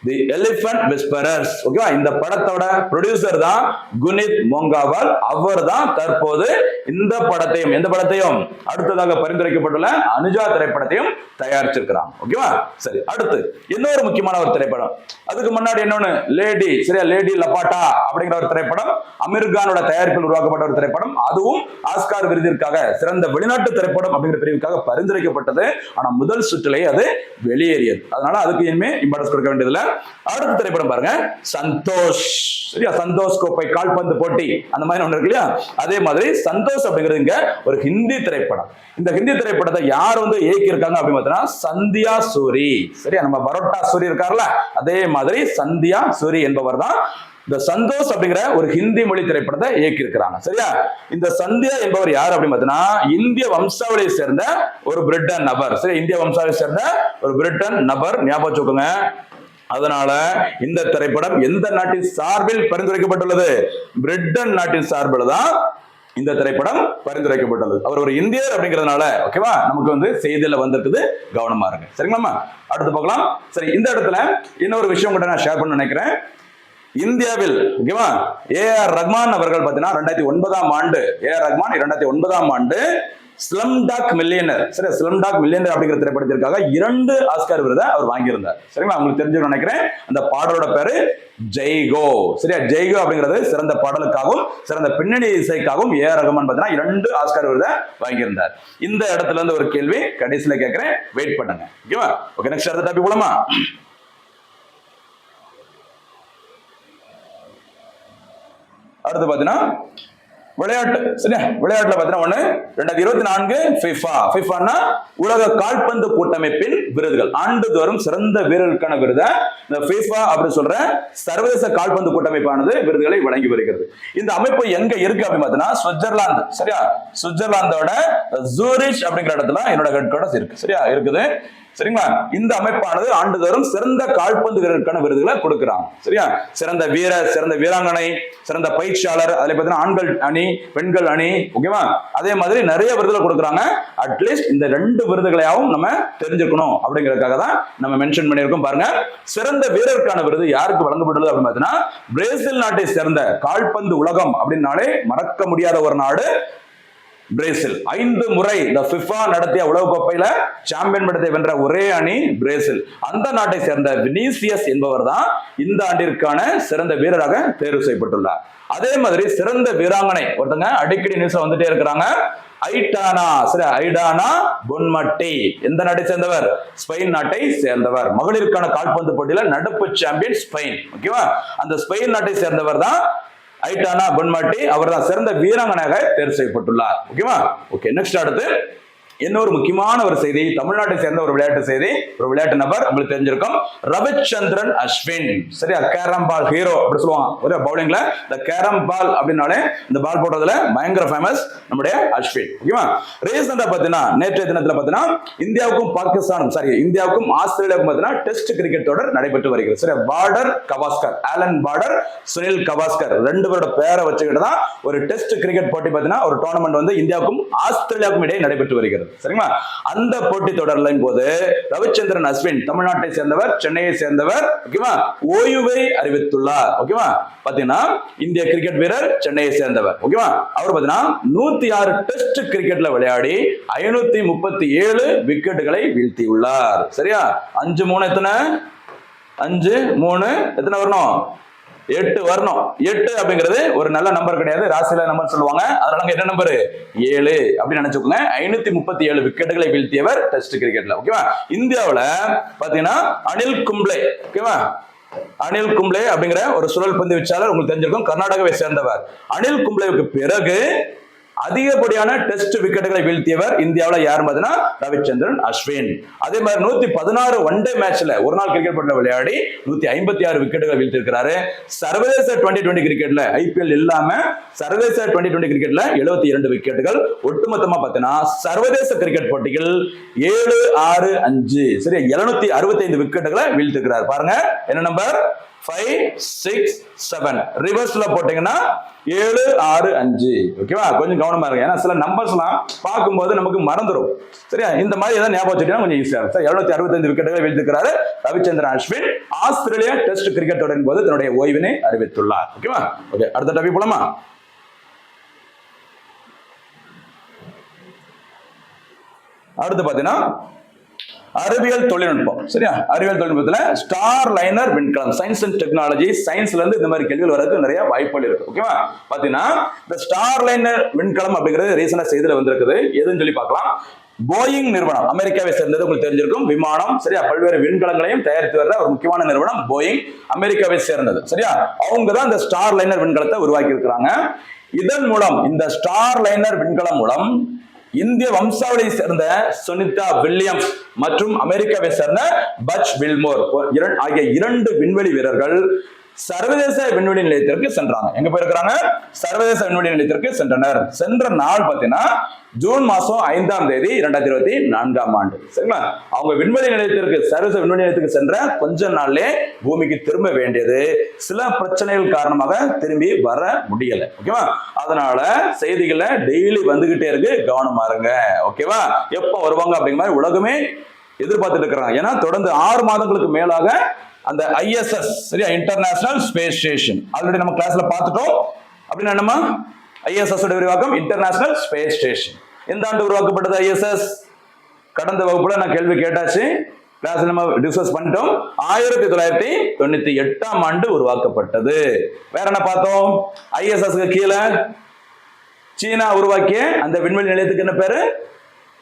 தி எலிஃபண்ட் விஸ்பரர்ஸ். ஓகேவா? இந்த படத்தோட ப்ரொடியூசர் தான் குனித் மோங்காவால். அவர் தான் தற்போது இந்த படத்தையும், எந்த படத்தையும், அடுத்ததாக பரிந்துரைக்கப்பட்டுள்ள அனுஜா திரைப்படத்தையும் தயாரிச்சிருக்கிறான். ஓகேவா? சரி, அடுத்து இன்னொரு முக்கியமான ஒரு திரைப்படம். அதுக்கு முன்னாடி இன்னொன்னு லேடி, சரியா, லேடி லபாட்டா அப்படிங்கிற ஒரு திரைப்படம் அமீர்கானோட தயாரிப்பில் உருவாக்கப்பட்ட ஒரு திரைப்படம். அதுவும் ஆஸ்கார் விருதிற்காக சிறந்த வெளிநாட்டு திரைப்படம் அப்படிங்கிற பிரிவுக்காக பரிந்துரைக்கப்பட்டது. ஆனா முதல் சுற்றிலேயே அது வெளியேறியது. அதனால அதுக்கு இனிமே இம்பார்ட்டன்ஸ் கொடுக்க வேண்டியதுல. அடுத்த திரைப்படம் பாருங்க, சந்தோஷ். சரியா? சந்தோஷ் கோப்பை கால்பந்து போட்டி அந்த மாதிரி ஒன்று இருக்கு இல்லையா? அதே மாதிரி சந்தோஷ் அப்படிங்கிறது இங்க ஒரு ஹிந்தி திரைப்படம். இந்த ஹிந்தி திரைப்படத்தை யார் இயக்கி இருக்காங்க அப்படின்னு பார்த்தீங்கன்னா சந்தியா சூரி. சரியா? நம்ம பரோட்டா சூரி இருக்கார்ல, அதே மாதிரி சந்தியா சூரி என்பவர் தான் இந்த சந்தோஷ் அப்படிங்கிற ஒரு ஹிந்தி மொழி திரைப்படத்தை இயக்கி இருக்கிறாங்க. சரியா? இந்த சந்தியா என்பவர் யார் அப்படின்னு பார்த்தீங்கன்னா இந்திய வம்சாவளியை சேர்ந்த ஒரு பிரிட்டன் நபர். சரி, இந்திய வம்சாவளியை சேர்ந்த ஒரு பிரிட்டன் நபர், ஞாபகம் வச்சுக்கோங்க. அதனால இந்த திரைப்படம் எந்த நாட்டின் சார்பில் பரிந்துரைக்கப்பட்டுள்ளது? பிரிட்டன் நாட்டின் சார்பில் தான் இந்த திரைப்படம் பரிந்துரைக்கப்பட்டுள்ளது. அவர் ஒரு இந்தியர் அப்படிங்கிறதுனால, ஓகேவா, நமக்கு செய்தியில வந்திருக்குது, கவனமா இருக்கு. சரிங்களா? அடுத்து பார்க்கலாம். சரி, இந்த இடத்துல இன்னொரு விஷயம் கூட நான் ஷேர் பண்ண நினைக்கிறேன். இந்தியாவில், ஓகேவா, ஏஆர் ரஹ்மான் அவர்கள் பார்த்தீங்கன்னா 2009 ஆண்டு, ஏஆர் ரஹ்மான் 2009 ஆண்டு ஸ்லம்டாக் மில்லியனர், சரி, ஸ்லம்டாக் மில்லியனர் அப்படிங்கிற திரைப்படத்திற்காக 2 ஆஸ்கார் விருதை அவர் வாங்கியிருந்தார். சரிங்களா? உங்களுக்கு தெரிஞ்சு நினைக்கிறேன். அந்த பாடலோட பேரு ஜெய்கோ. சரியா? ஜெய்கோ அப்படிங்கிறது சிறந்த பாடலுக்காகவும் சிறந்த பின்னணி இசைக்காகவும் ஏஆர் ரஹ்மான் பார்த்தீங்கன்னா 2 ஆஸ்கார் விருதை வாங்கியிருந்தார். இந்த இடத்துல இருந்து ஒரு கேள்வி கடைசியில கேட்கிறேன், வெயிட் பண்ணுங்க. ஓகேவா? ஓகே, நெக்ஸ்ட் அடுத்த டாபிக் போலாமா? அடுத்து பாத்தீங்கன்னா விளையாட்டு. சரியா? விளையாட்டுல பாத்தீங்கன்னா 2024 ஃபிஃபான்னா உலக கால்பந்து கூட்டமைப்பின் விருதுகள். ஆண்டுதோறும் சிறந்த வீரர்களுக்கான விருதை இந்த ஃபிஃபா அப்படின்னு சொல்ற சர்வதேச கால்பந்து கூட்டமைப்பானது விருதுகளை வழங்கி வருகிறது. இந்த அமைப்பு எங்க இருக்கு அப்படின்னு பார்த்தீங்கன்னா சுவிட்சர்லாந்து. சரியா? சுவிட்சர்லாந்தோட ஜூரிச் அப்படிங்கிற இடத்துல என்னோட ஹெட் குவார்ட்டர்ஸ் இருக்கு. சரியா? இருக்குது. சரிங்களா? இந்த அமைப்பானது ஆண்டுதோறும் சிறந்த கால்பந்து வீரருக்கான விருதுகளை கொடுக்கிறாங்க. சரியா? சிறந்த வீரர், சிறந்த வீராங்கனை, சிறந்த பயிற்சியாளர், அதுல பார்த்தீங்கன்னா ஆண்கள் அணி, பெண்கள் அணி, ஓகேவா, அதே மாதிரி நிறைய விருதுகளை கொடுக்குறாங்க. அட்லீஸ்ட் இந்த 2 விருதுகளையாவும் நம்ம தெரிஞ்சுக்கணும் அப்படிங்கிறதுக்காக தான் நம்ம மென்ஷன் பண்ணியிருக்கோம். பாருங்க, சிறந்த வீரருக்கான விருது யாருக்கு வழங்கப்பட்டுள்ளது அப்படின்னு பார்த்தீங்கன்னா பிரேசில் நாட்டை சேர்ந்த கால்பந்து உலகம் அப்படின்னாலே மறக்க முடியாத ஒரு நாடு பிரேசில். 5 முறை இந்த ஃபிஃபா நடத்திய உலக கோப்பையில சாம்பியன் பட்டத்தை வென்ற ஒரே அணி பிரேசில். அந்த நாட்டை சேர்ந்த வினிசியஸ் என்பவர் தான் இந்த ஆண்டிற்கான சிறந்த வீரராக தேர்வு செய்யப்பட்டுள்ளார். அதே மாதிரி சிறந்த வீராங்கனை ஒருத்தங்க அடிக்கடி நியூஸ்ல வந்துட்டே இருக்கிறாங்க, ஐடானா. சரி, ஐடானா பொன்மட்டி எந்த நாட்டை சேர்ந்தவர்? ஸ்பெயின் நாட்டை சேர்ந்தவர். மகளிருக்கான கால்பந்து போட்டியில நடப்பு சாம்பியன் ஸ்பெயின். ஓகேவா? அந்த ஸ்பெயின் நாட்டை சேர்ந்தவர் தான் ஐடானா பொன்மட்டி. அவர் தான் சிறந்த வீராங்கனையாக தேர்வு செய்யப்பட்டுள்ளார். ஓகேவா? ஓகே, நெக்ஸ்ட் அடுத்து இன்னொரு முக்கியமான ஒரு செய்தி, தமிழ்நாட்டை சேர்ந்த ஒரு விளையாட்டு செய்தி, ஒரு விளையாட்டு நபர் உங்களுக்கு தெரிஞ்சிருக்கும், ரவிச்சந்திரன் அஸ்வின். சரியா, கேரம் பால் ஹீரோ அப்படி சொல்லுவாங்க. ஒரு பவுலிங்ல இந்த கேரம் பால் அப்படின்னாலே இந்த பால் போடுறதுல பயங்கர ஃபேமஸ் நம்முடைய அஸ்வின். ஓகேவா? ரீசெண்டா பாத்தீங்கன்னா நேற்றைய தினத்துல பாத்தீங்கன்னா இந்தியாவுக்கும் ஆஸ்திரேலியாவுக்கும் பாத்தீங்கன்னா டெஸ்ட் கிரிக்கெட் தொடர் நடைபெற்று வருகிறது. சரியா, border Gavaskar, Alan border, Sunil Gavaskar ரெண்டு பேரோட பேரை வச்சுக்கிட்டு தான் ஒரு டெஸ்ட் கிரிக்கெட் போட்டி பாத்தீங்கன்னா ஒரு டோர்னமெண்ட் வந்து இந்தியாவுக்கும் ஆஸ்திரேலியாவுக்கும் இடையே நடைபெற்று வருகிறது. சரிங்களா? அந்த போட்டி தொடரின் போது ரவிச்சந்திரன் அஸ்வின் தமிழ்நாட்டை சேர்ந்தவர், சென்னையை சேர்ந்தவர். ஓகேவா? ஓய்வை அறிவித்துள்ளார். ஓகேவா? பாத்தீங்கன்னா இந்திய கிரிக்கெட் வீரர், சென்னையை சேர்ந்தவர். ஓகேவா? அவர் பாத்தீங்கன்னா 106 டெஸ்ட் கிரிக்கெட்ல விளையாடி 537 விக்கெட்டுகளை வீழ்த்தியுள்ளார். சரியா? 5-3 எத்தனை? 5-3 எத்தனை வரணும்? 8 வரணும். 8 அப்படிங்கிறது ஒரு நல்ல நம்பர் கிடையாது, ராசியில நம்பர் சொல்லுவாங்க. அதனால என்ன நம்பர்? 7 அப்படின்னு நினைச்சுக்கோங்க. 537 விக்கெட்டுகளை வீழ்த்தியவர் டெஸ்ட் கிரிக்கெட்ல. ஓகேவா? இந்தியாவுல பாத்தீங்கன்னா அனில் கும்ப்ளே. ஓகேவா? அனில் கும்ப்ளே அப்படிங்கிற ஒரு சுழல் பந்து வீச்சாளர் உங்களுக்கு தெரிஞ்சிருக்கும், கர்நாடகாவை சேர்ந்தவர். அனில் கும்ப்ளேவுக்கு பிறகு அதிகப்படியான டெஸ்ட் விக்கெட்டுகளை வீழ்த்தியவர் இந்தியாவில் யார் பார்த்தீங்கன்னா ரவிச்சந்திரன் அஸ்வின். அதே மாதிரி 116 ஒன் டே மேட்ச்ல ஒரு நாள் கிரிக்கெட் போட்டியில் விளையாடி 156 விக்கெட்டுகளை வீழ்த்திருக்கிறாரு. சர்வதேச 2020 கிரிக்கெட்ல ஐபிஎல் இல்லாம சர்வதேச 2020 கிரிக்கெட்ல 72 விக்கெட்டுகள். ஒட்டுமொத்தமா பார்த்தீங்கன்னா சர்வதேச கிரிக்கெட் போட்டிகள் 7-6-5 சரி 765 விக்கெட்டுகளை வீழ்த்திருக்கிறார். பாருங்க என்ன நம்பர்? 5, 6, 7 ரிவர்ஸ்ல போட்டீங்கன்னா 7-6-5. ஓகேவா? கொஞ்சம் கவனமா இருக்கு, ஏன்னா சில நம்பர்ஸ் எல்லாம் பார்க்கும்போது நமக்கு மறந்துடும். சரியா? இந்த மாதிரி ஏதாவது ஞாபகம் வச்சுட்டீங்கன்னா கொஞ்சம் ஈஸியா இருக்கும். 765 விக்கெட்டுகளை வீழ்த்திருக்கிறாரு Ravichandran Ashwin. Australia test cricket தொடரின் போது தன்னுடைய ஓய்வினை அறிவித்துள்ளார். ஓகேவா? ஓகே, அடுத்த டாபிக் போலாமா? அடுத்து பாத்தீங்கன்னா அறிவியல் தொழில்நுட்பம். சரியா? அறிவியல் தொழில்நுட்பத்துல ஸ்டார் லைனர் விண்கலம், சயின்ஸ் அண்ட் டெக்னாலஜி. சயின்ஸ்ல இருந்து இந்த மாதிரி கேள்விகள் வரதுக்கு நிறைய வாய்ப்புகள் இருக்கு. ஓகேவா? பாத்தீங்கன்னா இந்த ஸ்டார் லைனர் விண்கலம் அப்படிங்கிறது ரீசெண்டா செய்தியில வந்திருக்குது. எதுன்னு சொல்லி பார்க்கலாம். போயிங் நிறுவனம், அமெரிக்காவை சேர்ந்தது, உங்களுக்கு தெரிஞ்சிருக்கும். விமானம், சரியா, பல்வேறு விண்கலங்களையும் தயாரித்து வர்ற ஒரு முக்கியமான நிறுவனம் போயிங், அமெரிக்காவை சேர்ந்தது. சரியா? அவங்க தான் இந்த ஸ்டார் லைனர் விண்கலத்தை உருவாக்கி இருக்கிறாங்க. இதன் மூலம், இந்த ஸ்டார் லைனர் விண்கலம் மூலம் இந்திய வம்சாவளியை சேர்ந்த சுனிதா வில்லியம்ஸ் மற்றும் அமெரிக்காவை சேர்ந்த பட்ச் வில்மோர் ஆகிய 2 விண்வெளி வீரர்கள் சர்வதேச விண்வெளி நிலையத்திற்கு சென்றாங்க. எங்க போயிருக்கிறாங்க? சர்வதேச விண்வெளி நிலையத்திற்கு சென்றனர். சென்ற நாள் பார்த்தீங்கன்னா ஜூன் மாசம் 5ஆம் தேதி 2024ஆம் ஆண்டு. சரிங்களா? அவங்க விண்வெளி நிலையத்திற்கு, சர்வதேச விண்வெளி நிலையத்துக்கு சென்ற கொஞ்ச நாள்லே பூமிக்கு திரும்ப வேண்டியது. சில பிரச்சனைகள் காரணமாக திரும்பி வர முடியல. ஓகேவா? அதனால செய்திகளை டெய்லி வந்துகிட்டே இருக்கு, கவனமா இருங்க. ஓகேவா? எப்ப வருவாங்க அப்படிங்கிற மாதிரி உலகமே எதிர்பார்த்துட்டு இருக்கிறாங்க. ஏன்னா தொடர்ந்து 6 மாதங்களுக்கு மேலாக அந்த ISS, சரியா, இன்டர்நேஷனல் ஸ்பேஸ் ஸ்டேஷன், ஆல்ரெடி நம்ம கிளாஸ்ல பார்த்துட்டோம். அப்படின்னா என்னமா? ISS உடைய விரிவாக்கம் இன்டர்நேஷனல் ஸ்பேஸ் ஸ்டேஷன். எந்த ஆண்டு உருவாக்கப்பட்டது ISS? கடந்த வகுப்புல நான் கேள்வி கேட்டாச்சு, கிளாஸ்ல நம்ம டிஸ்கஸ் பண்ணிட்டோம். 1998ஆம் ஆண்டு உருவாக்கப்பட்டது. வேற என்ன பார்த்தோம்? ISSக்கு கீழே சீனா உருவாக்கிய அந்த விண்வெளி நிலையத்துக்கு என்ன பேரு?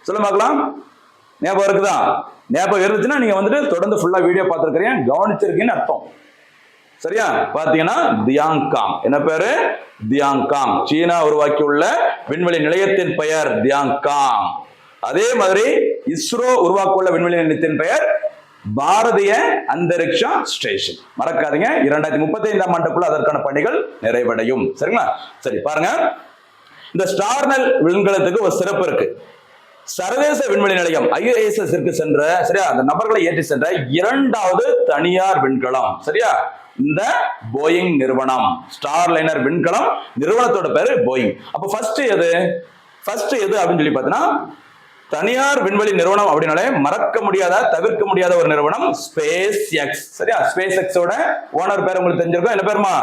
சொல்ல பார்க்கலாம். ஞாபகம் இருக்குதா? ஞாபகம் இருந்துச்சுன்னா நீங்க வந்துட்டு தொடர்ந்து ஃபுல்லா வீடியோ பார்த்திருக்கிறீங்க, கவனிச்சிருக்கீங்கன்னு அர்த்தம். சரியா? பாத்தீங்கன்னா தியாங்காங். என்ன பேரு? தியாங்காங். சீனா உருவாக்கியுள்ள விண்வெளி நிலையத்தின் பெயர் தியாங்காங். அதே மாதிரி இஸ்ரோ உருவாக்கியுள்ள விண்வெளி நிலையத்தின் பெயர் பாரதிய அந்தரிக்ஷா ஸ்டேஷன். மறக்காதீங்க, 2035ஆம் ஆண்டுக்குள்ள அதற்கான பணிகள் நிறைவடையும். சரிங்களா? சரி, பாருங்க, இந்த ஸ்டார்னல் விண்கலத்துக்கு ஒரு சிறப்பு இருக்கு. சர்வதேச விண்வெளி நிலையம் ISS சென்ற, சரியா, அந்த நபர்களை ஏற்றி சென்ற 2வது தனியார் விண்கலம். சரியா? இந்த போயிங் நிறுவனம், ஸ்டார் லைனர் விண்கலம் நிறுவனத்தோட பேரு போயிங். அப்ப ஃபர்ஸ்ட் எது அப்படின்னு சொல்லி பார்த்தீங்கன்னா தனியார் விண்வெளி நிறுவனம் அப்படின்னாலே மறக்க முடியாத, தவிர்க்க முடியாத ஒரு நிறுவனம் ஸ்பேஸ் எக்ஸ். சரியா? ஸ்பேஸ் எக்ஸோட ஓனர் பேர் உங்களுக்கு தெரிஞ்சிருக்கும். என்ன பேருமா?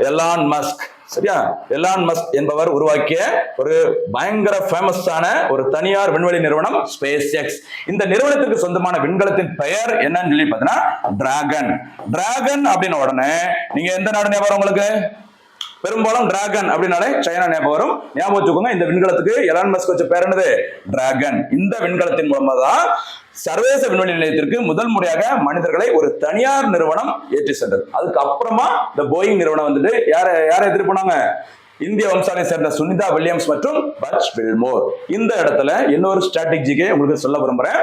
Elon Musk. சரியா? எலான் மஸ்க் என்பவர் உருவாக்கிய ஒரு பயங்கர ஃபேமஸான ஒரு தனியார் விண்வெளி நிறுவனம் ஸ்பேஸ் எக்ஸ். இந்த நிறுவனத்துக்கு சொந்தமான விண்கலத்தின் பெயர் என்னன்னு சொல்லி பார்த்தீங்கன்னா டிராகன். டிராகன் அப்படின்னு உடனே நீங்க எந்த நாடு ஞாபகம் உங்களுக்கு? பெரும்பாலும் டிராகன் அப்படின்னாலே சைனா ஞாபகம் வரும். ஞாபகம் வச்சுக்கோங்க, இந்த விண்கலத்துக்கு எலான் மஸ்க் வச்ச பேர் என்னது? டிராகன். இந்த விண்கலத்தின் மூலமா தான் சர்வதேச விண்வெளி நிலையத்திற்கு முதல் முறையாக மனிதர்களை ஒரு தனியார் நிறுவனம் ஏற்றி சென்றது. அதுக்கு அப்புறமா இந்த போயிங் நிறுவனம் வந்துட்டு யாரை எடுத்துட்டு போனாங்க? இந்திய வம்சாவை சேர்ந்த சுனிதா வில்லியம்ஸ் மற்றும் பட்ச் வில்மோர். இந்த இடத்துல இன்னொரு ஸ்ட்ராட்டஜிக்கே உங்களுக்கு சொல்ல விரும்புறேன்.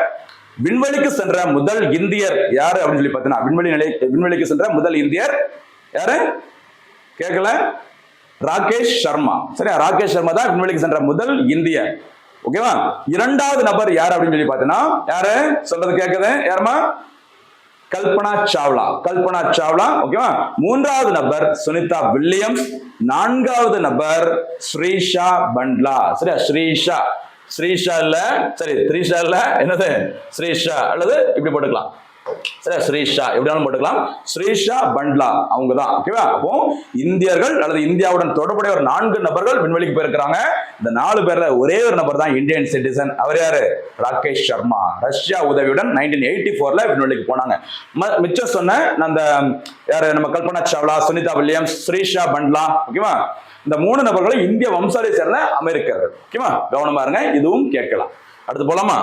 விண்வெளிக்கு சென்ற முதல் இந்தியர் யாரு அப்படின்னு சொல்லி பார்த்தீங்கன்னா, விண்வெளிக்கு சென்ற முதல் இந்தியர் யாரு? கேட்கல? ராகேஷ் சர்மா. சரியா, ராகேஷ் சர்மா தான் விண்வெளிக்கு சென்ற முதல் இந்தியர். ஓகேவா? இரண்டாவது நபர் யார் அப்படின்னு சொல்லி பார்த்தீங்கன்னா, யாரு சொல்றது கேட்குது? யாருமா? கல்பனா சாவ்லா. கல்பனா சாவ்லா. ஓகேவா? மூன்றாவது நபர் சுனிதா வில்லியம்ஸ். நான்காவது நபர் ஸ்ரீஷா பண்ட்லா. சரியா, ஸ்ரீஷா இல்ல, சரி த்ரீஷா இல்ல, என்னது ஸ்ரீஷா அல்லது இப்படி போட்டுக்கலாம். சரி, ஸ்ரீஷா எப்படினாலும் போட்டுக்கலாம். ஸ்ரீஷா பண்ட்லா அவங்க தான். ஓகேவா? அப்போ இந்தியர்கள் அல்லது இந்தியாவுடன் தொடர்புடைய ஒரு 4 நபர்கள் விண்வெளிக்கு போயிருக்கிறாங்க. இந்த 4 பேர்ல ஒரே ஒரு நபர் தான் இந்தியன் சிட்டிசன். அவர் யாரு? ராகேஷ் சர்மா. ரஷ்யா உதவியுடன் 1984ல விண்வெளிக்கு போனாங்க. மிச்சம் சொன்ன அந்த யாரு? நம்ம கல்பனா சாவ்லா, சுனிதா வில்லியம்ஸ், ஸ்ரீஷா பண்ட்லா. ஓகேவா? இந்த 3 நபர்களும் இந்திய வம்சாவை சேர்ந்த அமெரிக்கர்கள். ஓகேவா? கவனமா இருங்க, இதுவும் கேட்கலாம். அடுத்து போலாமா?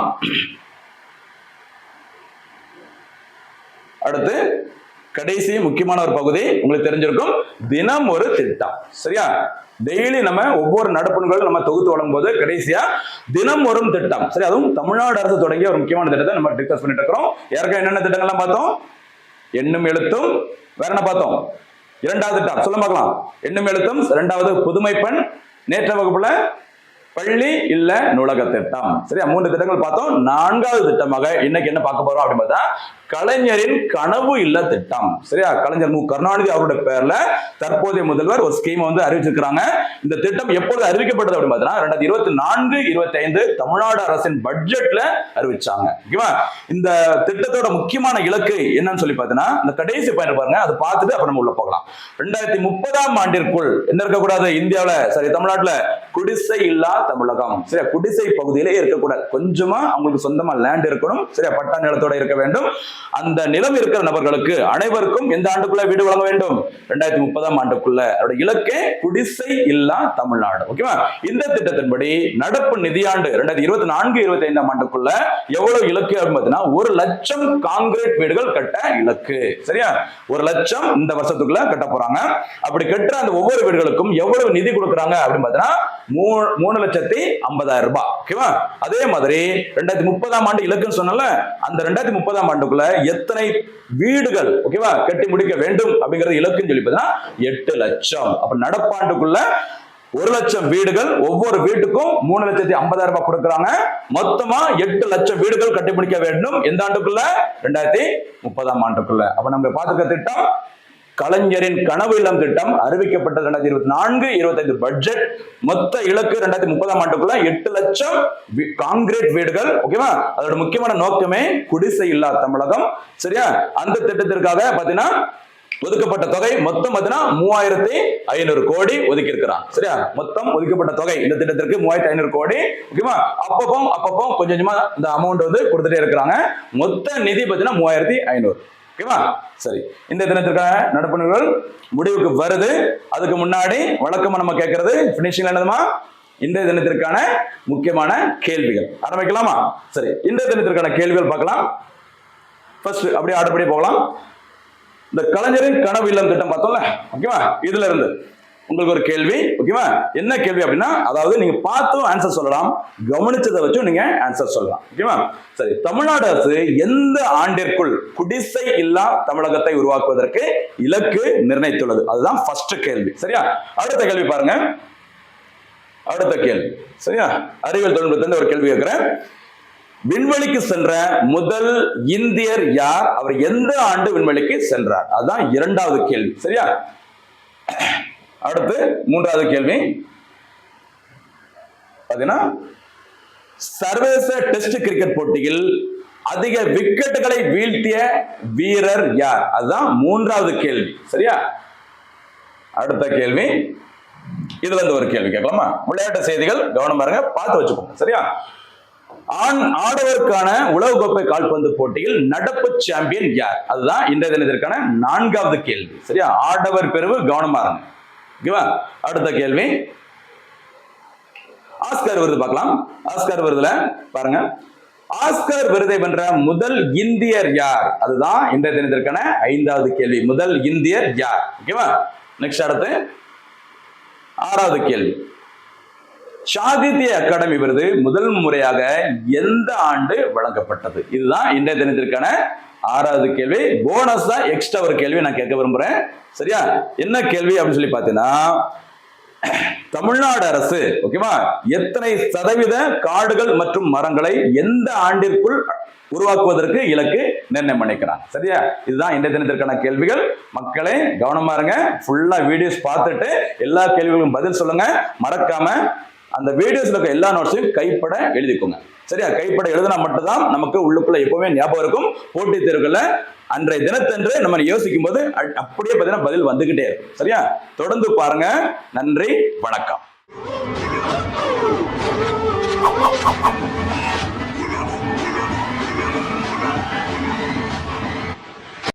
அடுத்து கடைசி முக்கியமான ஒரு பகுதி உங்களுக்கு தெரிஞ்சிருக்கும், தினம் ஒரு திட்டம். சரியா, டெய்லி நம்ம ஒவ்வொரு நடப்புகள் நம்ம தொகுத்து வழங்கும் போது கடைசியா தினம் ஒரு திட்டம். சரி, அதுவும் தமிழ்நாடு அரசு தொடங்கிய ஒரு முக்கியமான திட்டத்தை நம்ம டிஸ்கஸ் பண்ணிட்டு இருக்கிறோம். ஏற்கனவே என்னென்ன திட்டங்கள்லாம் பார்த்தோம்? எண்ணும் எழுத்தும், வேற என்ன பார்த்தோம்? இரண்டாவது திட்டம் சொல்ல பார்க்கலாம். எண்ணும் எழுத்தும், இரண்டாவது புதுமை பெண், நேற்ற வகுப்புல பள்ளி இல்ல நூலக திட்டம். சரியா, 3 திட்டங்கள் பார்த்தோம். 4வது திட்டமாக இன்னைக்கு என்ன பார்க்க போறோம் அப்படின்னு பார்த்தா, கலைஞரின் கனவு இல்ல திட்டம். சரியா, கலைஞர் மு கருணாநிதி அவருடைய பேர்ல தற்போதைய முதல்வர் ஒரு ஸ்கீம் வந்து அறிவிச்சிருக்காங்க. இந்த திட்டம் எப்பொழுது அறிவிக்கப்பட்டது அப்படின்னு பார்த்தா 2024-25 தமிழ்நாடு அரசின் பட்ஜெட்ல அறிவிச்சாங்க. ஓகேவா? இந்த திட்டத்தோட முக்கியமான இலக்கு என்னன்னு சொல்லி பார்த்தீங்கன்னா, இந்த கடைசி பாயிண்ட் பாருங்க, அதை பார்த்துட்டு அப்புறம் நம்ம உள்ள போகலாம். 2030ஆம் ஆண்டிற்குள் என்ன இருக்கக்கூடாது? இந்தியாவில, சரி தமிழ்நாட்டுல குடிசை இல்லா தமிழகம். சரியா, குடிசை பகுதியிலே இருக்கக்கூடாது. கொஞ்சமா அவங்களுக்கு சொந்தமா லேண்ட் இருக்கணும். சரியா, பட்டா நிலத்தோட இருக்க வேண்டும். அந்த நிலம் இருக்கிற நபர்களுக்கு அனைவருக்கும் எந்த ஆண்டுக்குள்ள வீடு வழங்க வேண்டும்? 2030ஆம் ஆண்டுக்குள்ள. அதோட இலக்கே குடிசை இல்லா தமிழ்நாடு. ஓகேவா? இந்த திட்டத்தின்படி நடப்பு நிதியாண்டு 2024-25ஆம் ஆண்டுக்குள்ள எவ்வளவு இலக்கு பார்த்தீங்கன்னா 1 லட்சம் கான்கிரீட் வீடுகள் கட்ட இலக்கு. சரியா, 1 லட்சம் இந்த வருஷத்துக்குள்ள கட்ட போறாங்க. அப்படி கட்டுற அந்த ஒவ்வொரு வீடுகளுக்கும் எவ்வளவு நிதி கொடுக்குறாங்க அப்படின்னு பார்த்தீங்கன்னா 3,50,000 ரூபாய். ஓகேவா? அதே மாதிரி 2030ஆம் ஆண்டு இலக்குன்னு சொன்னால, அந்த 2030ஆம் ஆண்டுக்குள்ள எத்தனை வீடுகள் ஓகேவா கட்டி முடிக்க வேண்டும் அப்படிங்கிறது இலக்குன்னு சொல்லி பார்த்தா 8 லட்சம். அப்ப நடப்பாண்டுக்குள்ள 1 லட்சம் வீடுகள், ஒவ்வொரு வீட்டுக்கும் 3,50,000 ரூபாய் கொடுக்குறாங்க. மொத்தமா 8 லட்சம் வீடுகள் கட்டி முடிக்க வேண்டும். எந்த ஆண்டுக்குள்ள? 2030ஆம் ஆண்டுக்குள்ள. அப்ப நம்ம பார்த்துக்க திட்டம் கலைஞரின் கனவு இல்லம் திட்டம் அறிவிக்கப்பட்டது 2024-25 பட்ஜெட். மொத்த இலக்கு 2030ஆம் ஆண்டுக்குள்ள 8 லட்சம் கான்கிரீட் வீடுகள். ஓகேவா? அதோட முக்கியமான நோக்கமே குடிசை இல்லா தமிழகம். சரியா, அந்த திட்டத்திற்காக பாத்தீங்கன்னா ஒதுக்கப்பட்ட தொகை மொத்தம் பாத்தீங்கன்னா 3,500 கோடி ஒதுக்கி இருக்கிறான். சரியா, மொத்தம் ஒதுக்கப்பட்ட தொகை இந்த திட்டத்திற்கு 3,500 கோடி. ஓகேவா? அப்பப்போ கொஞ்சம் கொஞ்சமா இந்த அமௌண்ட் வந்து கொடுத்துட்டே இருக்கிறாங்க. மொத்த நிதி பாத்தீங்கன்னா 3,500. ஓகேவா? சரி, இந்த தினத்திற்கான நடப்புகள் முடிவுக்கு வருது. அதுக்கு முன்னாடி வழக்கமா நம்ம கேட்கறது பினிஷிங்ல என்னதுமா? இந்த தினத்திற்கான முக்கியமான கேள்விகள் ஆரம்பிக்கலாமா? சரி, இந்த தினத்திற்கான கேள்விகள் பார்க்கலாம். ஃபர்ஸ்ட் அப்படியே ஆர்டர் படி போகலாம். இந்த கலைஞரின் கனவு இல்லம் திட்டம் பார்த்தோம்ல, ஓகேவா? இதுல இருந்து உங்களுக்கு ஒரு கேள்வி. ஓகேவா? என்ன கேள்வி அப்படின்னா, அதாவது நீங்க பார்த்தும் ஆன்சர் சொல்லலாம், கவனிச்சதை வச்சும் நீங்க ஆன்சர் சொல்லலாம். ஓகேவா? சரி, தமிழ்நாடு அரசு எந்த ஆண்டிற்குள் குடிசை இல்லா தமிழகத்தை உருவாக்குவதற்கு இலக்கு நிர்ணயித்துள்ளது? அதுதான் ஃபர்ஸ்ட் கேள்வி. சரியா, அடுத்த கேள்வி பாருங்க. அடுத்த கேள்வி சரியா, அறிவியல் தொழில்நுட்பத்திலிருந்து ஒரு கேள்வி கேட்கிறேன். விண்வெளிக்கு சென்ற முதல் இந்தியர் யார்? அவர் எந்த ஆண்டு விண்வெளிக்கு சென்றார்? அதுதான் 2வது கேள்வி. சரியா, அடுத்து 3வது கேள்வி பாத்தீங்கன்னா, சர்வதேச டெஸ்ட் கிரிக்கெட் போட்டியில் அதிக விக்கெட்டுகளை வீழ்த்திய வீரர் யார்? அதுதான் 3வது கேள்வி. சரியா, அடுத்த கேள்வி இதுல இருந்து ஒரு கேள்வி கேட்கலாமா? விளையாட்டு செய்திகள் கவனம் பாருங்க, பார்த்து வச்சுக்கோங்க. சரியா, ஆடவருக்கான உலகக்கோப்பை கால்பந்து போட்டியில் நடப்பு சாம்பியன் யார்? அதுதான் இந்த தினத்திற்கான 4வது கேள்வி. சரியா, ஆடவர் பிரிவு கவனமா இருங்க. ஓகேவா? அடுத்த கேள்வி, ஆஸ்கர் விருது பார்க்கலாம். ஆஸ்கர் விருதுல பாருங்க, ஆஸ்கர் விருதை வென்ற முதல் இந்தியர் யார்? அதுதான் இன்றைய தினத்திற்கான 5வது கேள்வி. முதல் இந்தியர் யார்? ஓகேவா? நெக்ஸ்ட் அடுத்து 6வது கேள்வி, சாகித்ய அகாடமி விருது முதல் முறையாக எந்த ஆண்டு வழங்கப்பட்டது? இதுதான் இன்றைய தினத்திற்கான 6வது கேள்வி. போனஸா எக்ஸ்ட்ரா ஒரு கேள்வி நான் கேட்க விரும்புறேன். சரியா? என்ன கேள்வி அப்படின்னு சொல்லி பார்த்தீங்கன்னா, தமிழ்நாடு அரசு ஓகேவா எத்தனை சதவீத காடுகள் மற்றும் மரங்களை எந்த ஆண்டிற்குள் உருவாக்குவதற்கு இலக்கு நிர்ணயம் பண்ணிக்கிறாங்க? சரியா? இதுதான் இன்றைய தினத்திற்கான கேள்விகள். மக்களே கவனமா இருங்க. ஃபுல்லா வீடியோஸ் பார்த்துட்டு எல்லா கேள்விகளுக்கும் பதில் சொல்லுங்க. மறக்காம அந்த வீடியோஸ்ல இருக்க எல்லா நோட்ஸையும் கைப்பட எழுதிக்கோங்க. சரியா? கைப்பட எழுதினா மட்டும்தான் நமக்கு உள்ளுக்குள்ள எப்பவுமே ஞாபகம் இருக்கும். போட்டித் தேர்வுகள்ல அன்றைய தினத்தன்று நம்ம யோசிக்கும் போது அப்படியே பார்த்தீங்கன்னா பதில் வந்துகிட்டே இருக்கும். சரியா? தொடர்ந்து பாருங்க. நன்றி, வணக்கம்.